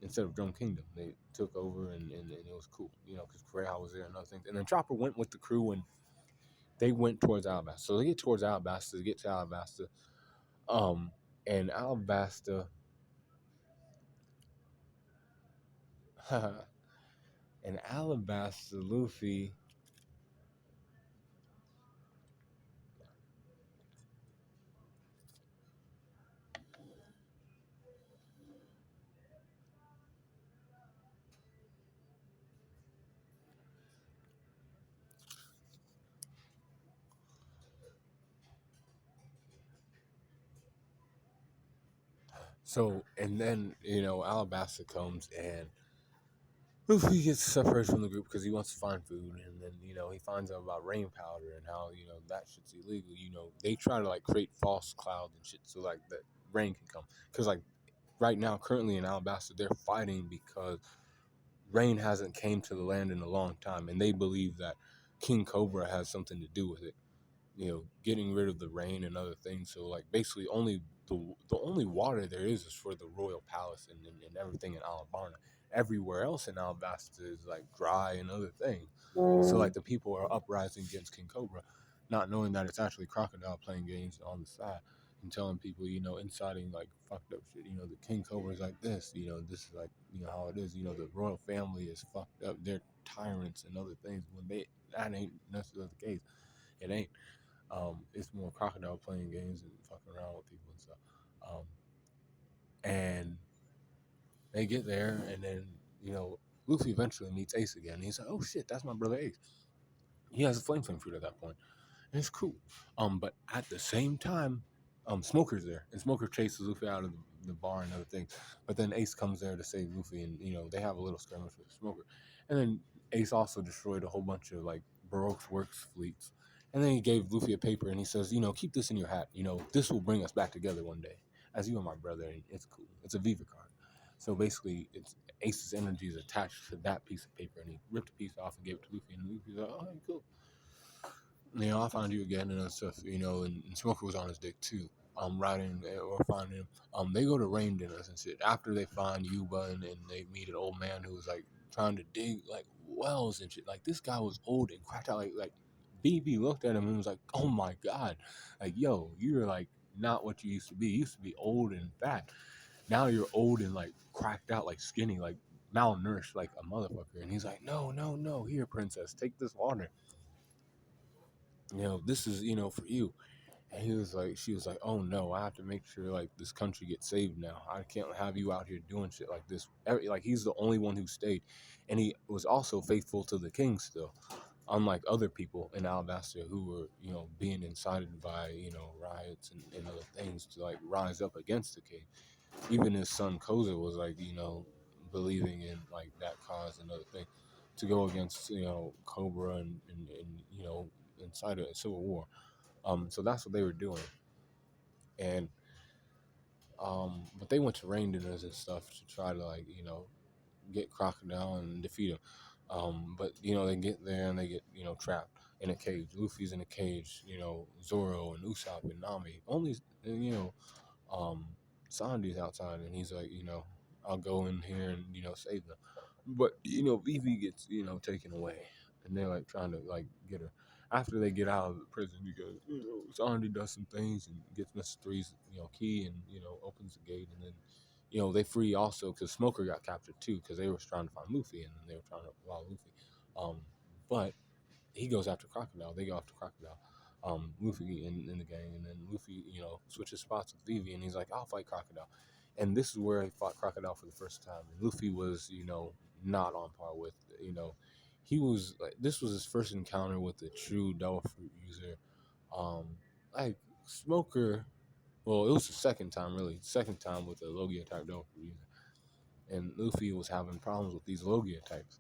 Instead of Drum Kingdom, they took over, and it was cool, because Corral was there and other things. And then Chopper went with the crew, and they went towards Alabasta. So they get towards Alabasta, they get to Alabasta, um, and Alabasta, and Alabasta, Luffy. So, and then Alabasta comes, and Luffy gets separated from the group because he wants to find food, and then he finds out about rain powder and how that shit's illegal. They try to like create false clouds and shit so like that rain can come. Because like right now, currently in Alabasta, they're fighting because rain hasn't came to the land in a long time, and they believe that King Cobra has something to do with it. Getting rid of the rain and other things. So like basically only the only water there is for the royal palace and everything in Alabama. Everywhere else in Alabasta is like dry and other things. So like the people are uprising against King Cobra, not knowing that it's actually Crocodile playing games on the side and telling people, inciting like fucked up shit. The King Cobra is like this. This is like how it is. The royal family is fucked up. They're tyrants and other things. When that ain't necessarily the case. It ain't. It's more Crocodile playing games and fucking around with people and stuff. And they get there, and then Luffy eventually meets Ace again. He's like, "Oh shit, that's my brother Ace." He has a flame fruit at that point. And it's cool. But at the same time, Smoker's there, and Smoker chases Luffy out of the bar and other things. But then Ace comes there to save Luffy, and they have a little skirmish with Smoker. And then Ace also destroyed a whole bunch of like Baroque's works fleets. And then he gave Luffy a paper, and he says, keep this in your hat. This will bring us back together one day, as you are my brother, and it's cool. It's a Viva card. So basically, it's Ace's energy is attached to that piece of paper, and he ripped a piece off and gave it to Luffy, and Luffy's like, "Oh, cool. I'll find you again and stuff, and Smoker was on his dick too. Riding or finding him. They go to rain dinners and shit. After they find Yuba and they meet an old man who was like trying to dig like wells and shit. Like this guy was old and cracked out. Like BB looked at him and was like, "Oh my god, like yo, you're like not what you used to be. You used to be old and fat. Now you're old and like cracked out, like skinny, like malnourished, like a motherfucker." And he's like, "No, no, no. Here, princess, take this water. This is, for you." And she was like, "Oh no, I have to make sure like this country gets saved now. I can't have you out here doing shit like this." Like he's the only one who stayed, and he was also faithful to the king still, unlike other people in Alabasta who were, being incited by, riots and other things to like rise up against the king. Even his son Koza was like, believing in like that cause and other thing to go against, Cobra and incite a civil war. So that's what they were doing. And but they went to rain dinners and stuff to try to like, get Crocodile and defeat him. But they get there and they get, trapped in a cage. Luffy's in a cage, Zoro and Usopp and Nami. Only um Sandy's outside and he's like, "I'll go in here and, save them." But, Vivi gets, taken away and they're like trying to like get her. After they get out of the prison because, Sandy does some things and gets Mr. Three's, key and, opens the gate and then, they free also because Smoker got captured too because they were trying to find Luffy and then they were trying to follow Luffy. But he goes after Crocodile. They go after Crocodile. Luffy in the gang, and then Luffy, switches spots with Vivi, and he's like, "I'll fight Crocodile." And this is where he fought Crocodile for the first time. And Luffy was, not on par with, he was like, this was his first encounter with a true Devil Fruit user. Um, like Smoker, well, it was the second time really, second time with a Logia type Devil Fruit user, and Luffy was having problems with these Logia types.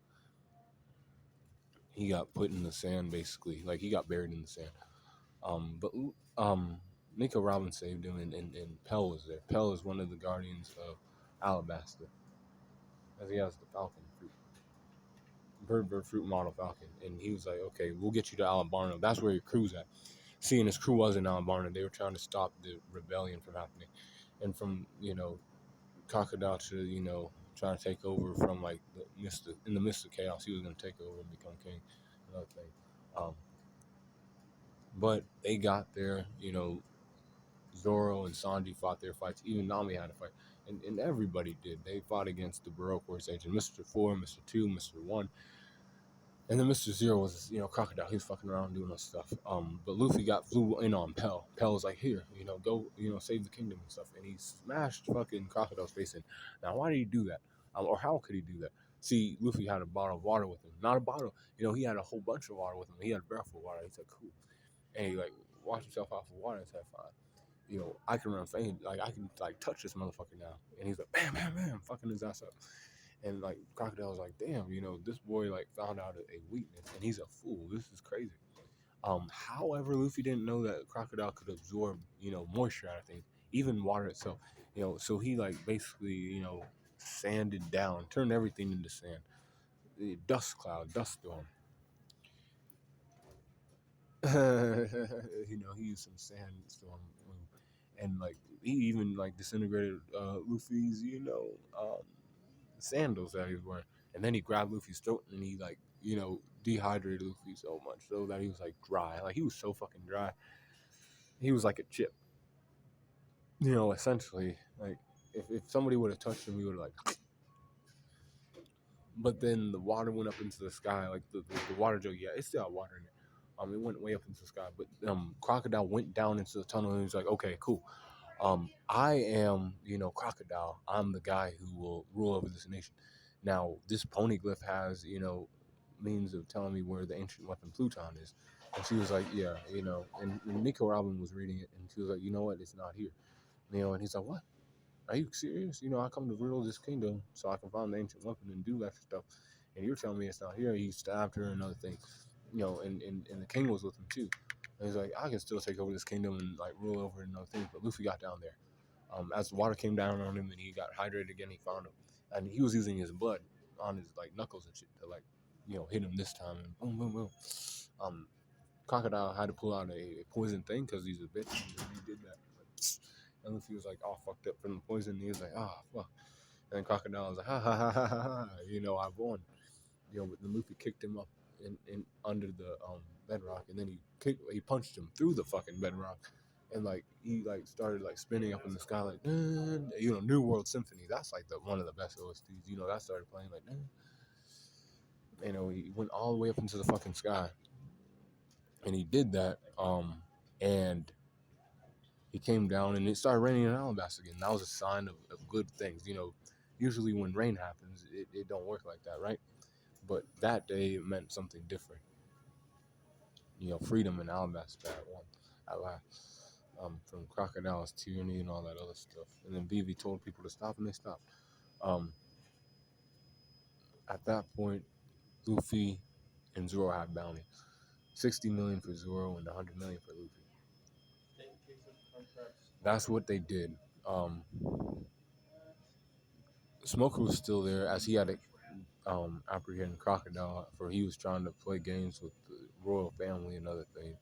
He got put in the sand basically, like he got buried in the sand. But Nico Robin saved him, and Pell was there. Pell is one of the guardians of Alabasta, as he has the Falcon fruit, bird fruit model Falcon, and he was like, "Okay, we'll get you to Alabarno. That's where your crew's at." Seeing his crew was in Alabarno, they were trying to stop the rebellion from happening, and from Crocodile to trying to take over from like in the midst of chaos, he was going to take over and become king. Another thing. Um, but they got there, Zoro and Sanji fought their fights. Even Nami had a fight. And everybody did. They fought against the Baroque Works agent. Mr. 4, Mr. 2, Mr. 1. And then Mr. Zero was, Crocodile. He was fucking around doing that stuff. But Luffy flew in on Pell. Pell was like, "Here, go, save the kingdom and stuff." And he smashed fucking Crocodile's face in. Now, why did he do that? Or how could he do that? See, Luffy had a bottle of water with him. Not a bottle. He had a whole bunch of water with him. He had a barrel full of water. He said, "Cool." And he, like, washed himself off with water and said, "Fine. I can run fame. Like, I can, like, touch this motherfucker now." And he's like, bam, bam, bam, fucking his ass up. And like Crocodile was like, damn, this boy like found out a weakness, and he's a fool. This is crazy. However, Luffy didn't know that Crocodile could absorb, moisture out of things, even water itself. So he like basically, sanded down, turned everything into sand. The dust cloud, dust storm. He used some sandstorm, and like he even like disintegrated Luffy's, sandals that he was wearing, and then he grabbed Luffy's throat and he like, dehydrated Luffy so much so that he was like dry, like he was so fucking dry. He was like a chip, essentially. Like if somebody would have touched him, he would have like. But then the water went up into the sky, like the water jug. Yeah, it still had water in it. It went way up into the sky. But Crocodile went down into the tunnel and he was like, okay, cool. I am, Crocodile. I'm the guy who will rule over this nation. Now, this poneglyph has, means of telling me where the ancient weapon Pluton is. And she was like, yeah, and Nico Robin was reading it and she was like, you know what, it's not here. And he's like, what? Are you serious? I come to rule this kingdom so I can find the ancient weapon and do extra stuff. And you're telling me it's not here. He stabbed her and another thing. And the king was with him too. And he's like, I can still take over this kingdom and like rule over it and other things. But Luffy got down there. As the water came down on him and he got hydrated again, he found him. And he was using his blood on his like knuckles and shit to like, hit him this time. And boom, boom, boom. Um, Crocodile had to pull out a poison thing because he's a bitch. And he did that. And Luffy was like all fucked up from the poison. And he was like, ah, fuck. And then Crocodile was like, ha ha ha ha ha, ha. I won. But then Luffy kicked him up in under the bedrock, and then he punched him through the fucking bedrock, and like he like started like spinning up in the sky like, New World Symphony. That's like the one of the best OSTs. That started playing like, he went all the way up into the fucking sky, and he did that, and he came down, and it started raining in Alabasta again. That was a sign of good things. Usually when rain happens, it don't work like that, right? But that day it meant something different. Freedom in Alabasta at last. From Crocodile's tyranny and all that other stuff. And then Vivi told people to stop, and they stopped. Um, at that point, Luffy and Zoro had bounty. 60 million for Zoro and 100 million for Luffy. That's what they did. Smoker was still there as he had to apprehend Crocodile, for he was trying to play games with the royal family and other things.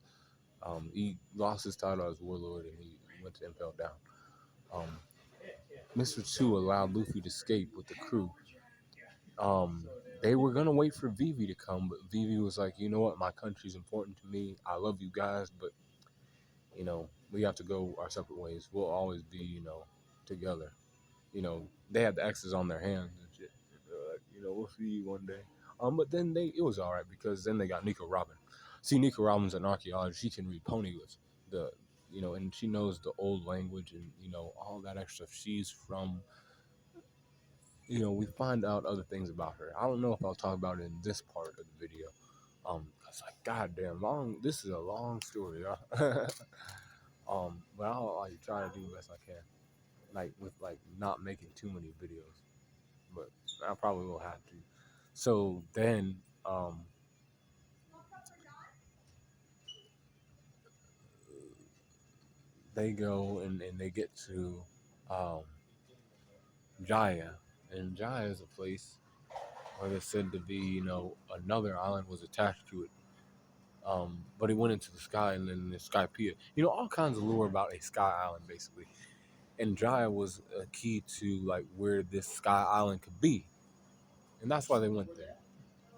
He lost his title as warlord and he went to Impel Down. Mr. Two allowed Luffy to escape with the crew. They were gonna wait for Vivi to come, but Vivi was like, you know what, my country's important to me. I love you guys, but we have to go our separate ways. We'll always be, together. They had the X's on their hands and shit. They're like, we'll see you one day. But then it was all right because then they got Nico Robin. See, Nico Robin's an archaeologist. She can read poneglyphs. And she knows the old language and all that extra stuff. She's from. We find out other things about her. I don't know if I'll talk about it in this part of the video. It's like goddamn long. This is a long story, y'all. But I'll like try to do the best I can, like with like not making too many videos. But I probably will have to. So then, they go and they get to um, Jaya, and Jaya is a place where there's said to be, another island was attached to it. But it went into the sky, and then the Skypiea. All kinds of lore about a sky island, basically. And Jaya was a key to like where this sky island could be, and that's why they went there.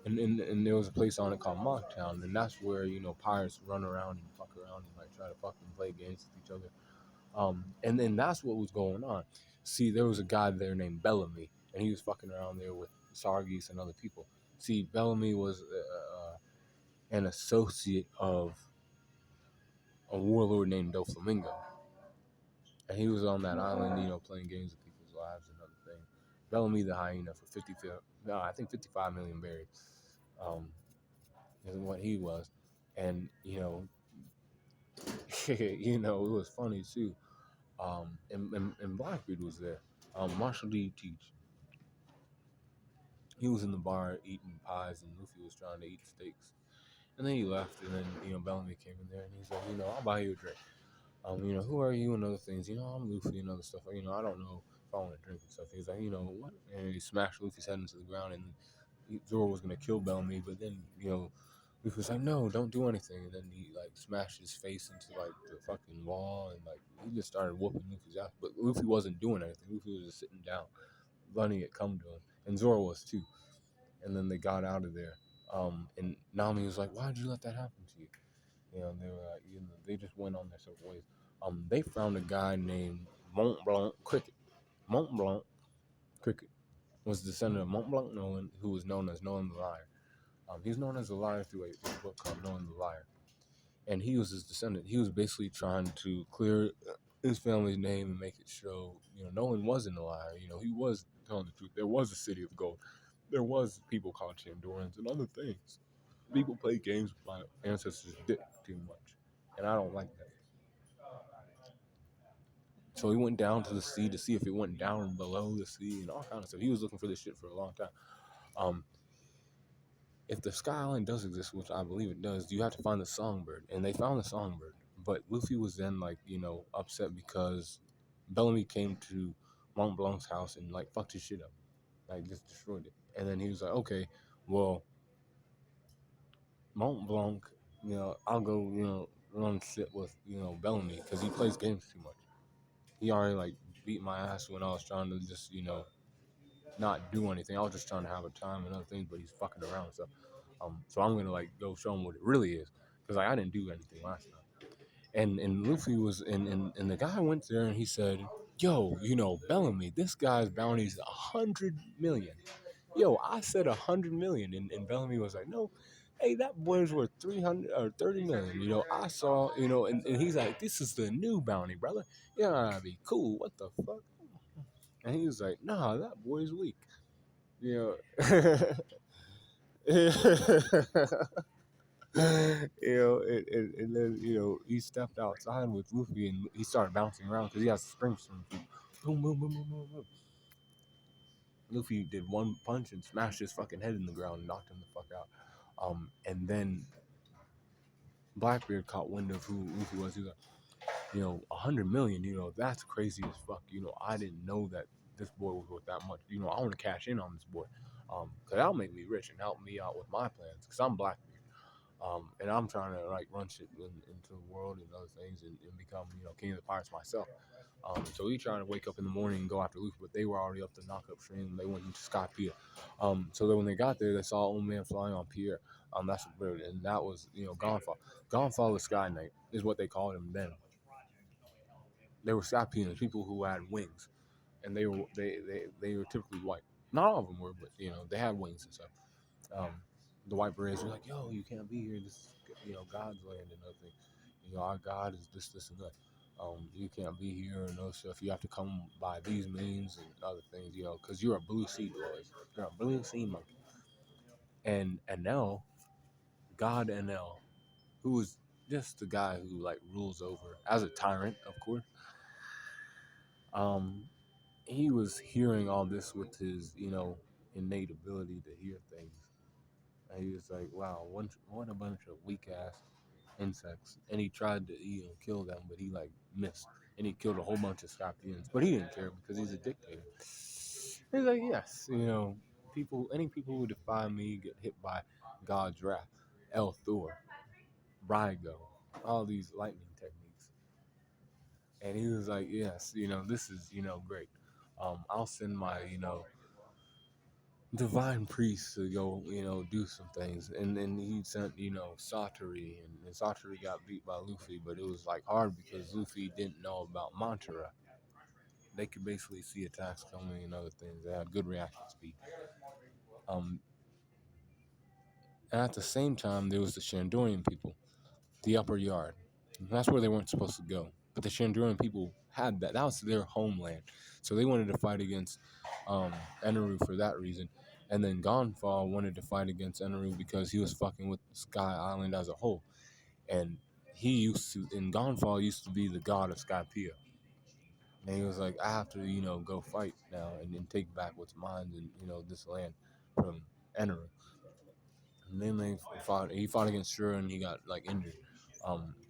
And there was a place on it called Mocktown, and that's where pirates run around and fuck around and like try to fucking play games with each other. And then that's what was going on. See, there was a guy there named Bellamy, and he was fucking around there with Sargis and other people. See, Bellamy was an associate of a warlord named Doflamingo, and he was on that island, playing games with people's lives and other things. Bellamy the hyena for 55 million berries, is what he was, and it was funny too. And Blackbeard was there. Marshall D. Teach. He was in the bar eating pies, and Luffy was trying to eat steaks. And then he left, and then Bellamy came in there, and he's like, I'll buy you a drink. Who are you and other things. I'm Luffy and other stuff. I don't know if I want to drink and stuff. He's like, what? And he smashed Luffy's head into the ground, and Zoro was gonna kill Bellamy, but then Luffy was like, no, don't do anything. And then he like smashed his face into like the fucking wall, and like he just started whooping Luffy's ass. But Luffy wasn't doing anything. Luffy was just sitting down, letting it come to him, and Zoro was too. And then they got out of there. And Nami was like, why'd you let that happen to you? They were like, they just went on their separate ways. They found a guy named Mont Blanc Cricket. Mont Blanc Cricket was the descendant of Mont Blanc Nolan, who was known as Nolan the Liar. He's known as the liar through a book called Nolan the Liar. And he was his descendant. He was basically trying to clear his family's name and make it show, Nolan wasn't a liar. He was telling the truth. There was a city of gold. There was people called Chandorans and other things. People play games with my ancestors' dick too much. And I don't like that. So he went down to the sea to see if it went down below the sea and all kinds of stuff. He was looking for this shit for a long time. If the Sky Island does exist, which I believe it does, you have to find the songbird. And they found the songbird. But Luffy was then like, upset because Bellamy came to Mont Blanc's house and like fucked his shit up. Like just destroyed it. And then he was like, okay, well, Mont Blanc, I'll go, run shit with, Bellamy because he plays games too much. He already like beat my ass when I was trying to just, not do anything. I was just trying to have a time and other things, but he's fucking around. So I'm gonna like go show him what it really is, because like I didn't do anything last time. And Luffy was and the guy went there and he said, "Yo, Bellamy, this guy's bounty is 100 million. Yo, I said 100 million," and Bellamy was like, "No." Hey, that boy's worth 300 or 30 million. I saw, and he's like, this is the new bounty, brother. You gotta be cool. What the fuck? And he was like, nah, that boy's weak. You know, and then he stepped outside with Luffy and he started bouncing around because he has springs from people. Boom, boom, boom, boom, boom, boom. Luffy did one punch and smashed his fucking head in the ground and knocked him the fuck out. And then Blackbeard caught wind of who Luffy was. He was like, 100 million. That's crazy as fuck. I didn't know that this boy was worth that much. I want to cash in on this boy, cause that'll make me rich and help me out with my plans. Cause I'm Blackbeard. And I'm trying to like run shit into the world and other things and become, king of the pirates myself. So he trying to wake up in the morning and go after Luffy, but they were already up the knockup stream. They went into Sky Pier. So then when they got there, they saw Old Man flying on Pier. That's weird, and that was Gonfall. Gonfall the Sky Knight is what they called him then. They were Sky Piers, people who had wings, and they were typically white. Not all of them were, but they had wings and stuff. Um, the white berets were like, "Yo, you can't be here. This is, God's land and nothing. Our God is this, and that. You can't be here and other stuff. You have to come by these means and other things, because you're a blue sea boy. You're a blue sea monkey." And Enel, God Enel, who is just the guy who like rules over as a tyrant, of course. Um, he was hearing all this with his, innate ability to hear things. And he was like, wow, what a bunch of weak ass insects. And he tried to, kill them, but he like missed. And he killed a whole bunch of scorpions. But he didn't care because he's a dictator. He's like, yes, any people who defy me get hit by God's wrath. El Thor, Rygo, all these lightning techniques. And he was like, yes, this is, great. I'll send my, divine priest to go, do some things. And then he sent, Satori, and Satori got beat by Luffy, but it was like hard because Luffy didn't know about Mantra. They could basically see attacks coming and other things. They had good reaction speed. Um, and at the same time, there was the Shandorian people, the upper yard. That's where they weren't supposed to go. But the Shandorian people had that. That was their homeland. So they wanted to fight against Eneru for that reason. And then Gonfall wanted to fight against Eneru because he was fucking with Sky Island as a whole. And Gonfall used to be the god of Skypiea. And he was like, I have to, go fight now and take back what's mine and, this land. from Enru. And then he fought against Shura and he got like injured.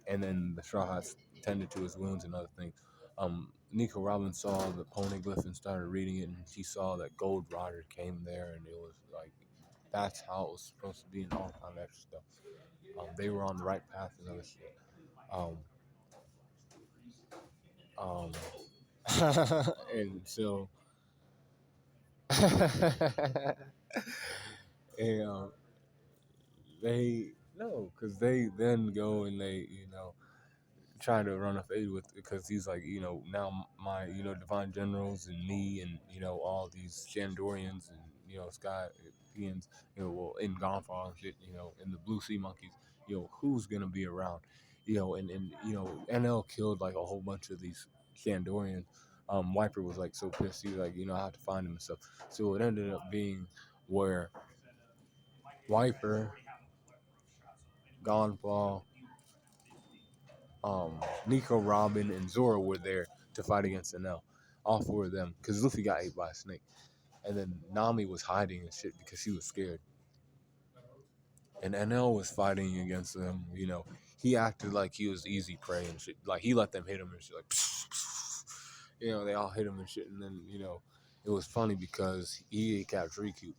And then the Straw Hats tended to his wounds and other things. Nico Robbins saw the poneglyph and started reading it, and she saw that Gold Rider came there, and it was like that's how it was supposed to be, and all kind of extra stuff. They were on the right path and other shit. Um, um, and so, and they no, because they then go and they trying to run a fade with because he's like, now my, divine generals and me and, all these Shandorians and, Skypians, well, in Gonfall and shit, and the Blue Sea Monkeys, who's going to be around, and NL killed like a whole bunch of these Shandorians. Wiper was like so pissed. He was like, I have to find him and stuff. So it ended up being where Wiper, Gonfall, Nico, Robin, and Zoro were there to fight against NL. All four of them, because Luffy got ate by a snake, and then Nami was hiding and shit because she was scared. And NL was fighting against them. He acted like he was easy prey and shit. Like he let them hit him and shit. Like, they all hit him and shit. And then it was funny because he kept Riku.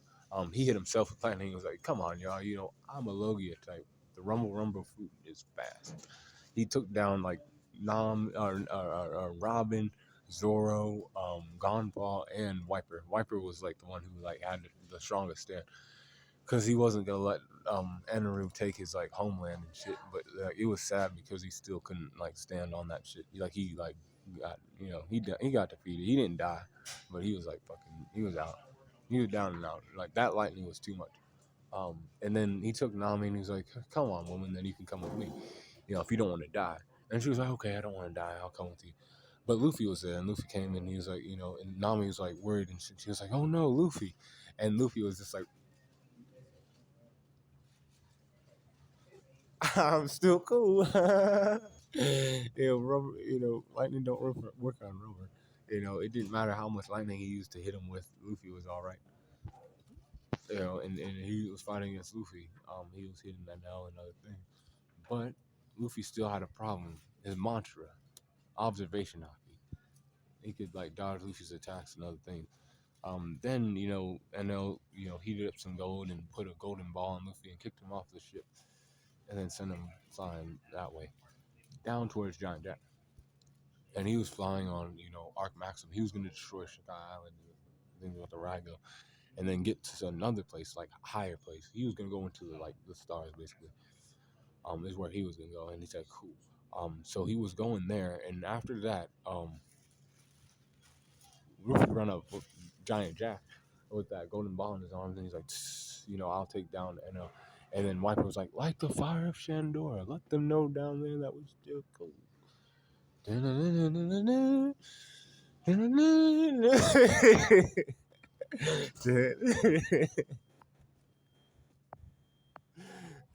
He hit himself with lightning. He was like, "Come on, y'all. I'm a Logia type. The Rumble fruit is fast." He took down like Robin, Zoro, Gonfall, and Wiper. Wiper was like the one who like had the strongest stand because he wasn't gonna let Eneru take his like homeland and shit. But it was sad because he still couldn't like stand on that shit. Like he like got he got defeated. He didn't die, but he was like fucking he was out. He was down and out. Like that lightning was too much. And then he took Nami and he's like, "Come on, woman, then you can come with me. If you don't want to die." And she was like, "Okay, I don't want to die. I'll come with you." But Luffy was there, and Luffy came and he was like, and Nami was like worried, and she was like, "Oh no, Luffy," and Luffy was just like, "I'm still cool." Rubber, lightning don't work on rubber. It didn't matter how much lightning he used to hit him with. Luffy was all right. And he was fighting against Luffy. He was hitting that L and other things. But Luffy still had a problem. His mantra, observation hockey. He could like dodge Luffy's attacks and other things. Then NL heated up some gold and put a golden ball on Luffy and kicked him off the ship, and then sent him flying that way down towards Giant Jack. And he was flying on Arc Maxim. He was going to destroy Shikai Island, things with the Rago, and then get to another place like a higher place. He was going to go into the stars basically. Is where he was gonna go, and he said, "Cool." So he was going there, and after that, Luffy run up with Giant Jack with that golden ball in his arms, and he's like, "I'll take down NL." And then Wiper was like, "Like the fire of Shandora, let them know down there that we still cool."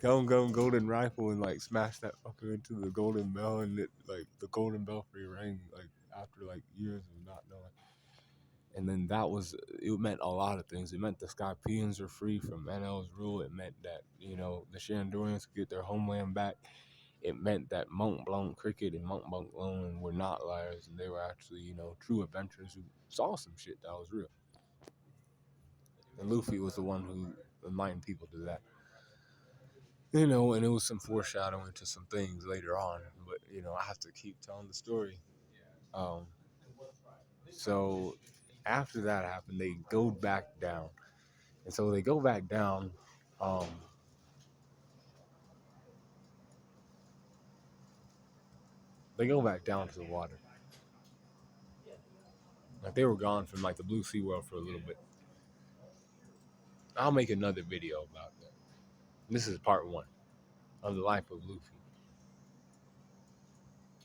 Come golden rifle and like smash that fucker into the golden bell, and it like the golden belfry rang like after like years of not knowing. And then it meant a lot of things. It meant the Skypians were free from NL's rule. It meant that the Shandorians could get their homeland back. It meant that Monk Blanc Cricket and Monk Blanc Lone were not liars, and they were actually true adventurers who saw some shit that was real. And Luffy was the one who enlightened people to that. And it was some foreshadowing to some things later on, but I have to keep telling the story. Um, so after that happened, they go back down, and so they go back down. Um, they go back down to the water. Like they were gone from like the Blue Sea World for a little bit. I'll make another video about that. This is part one of the life of Luffy.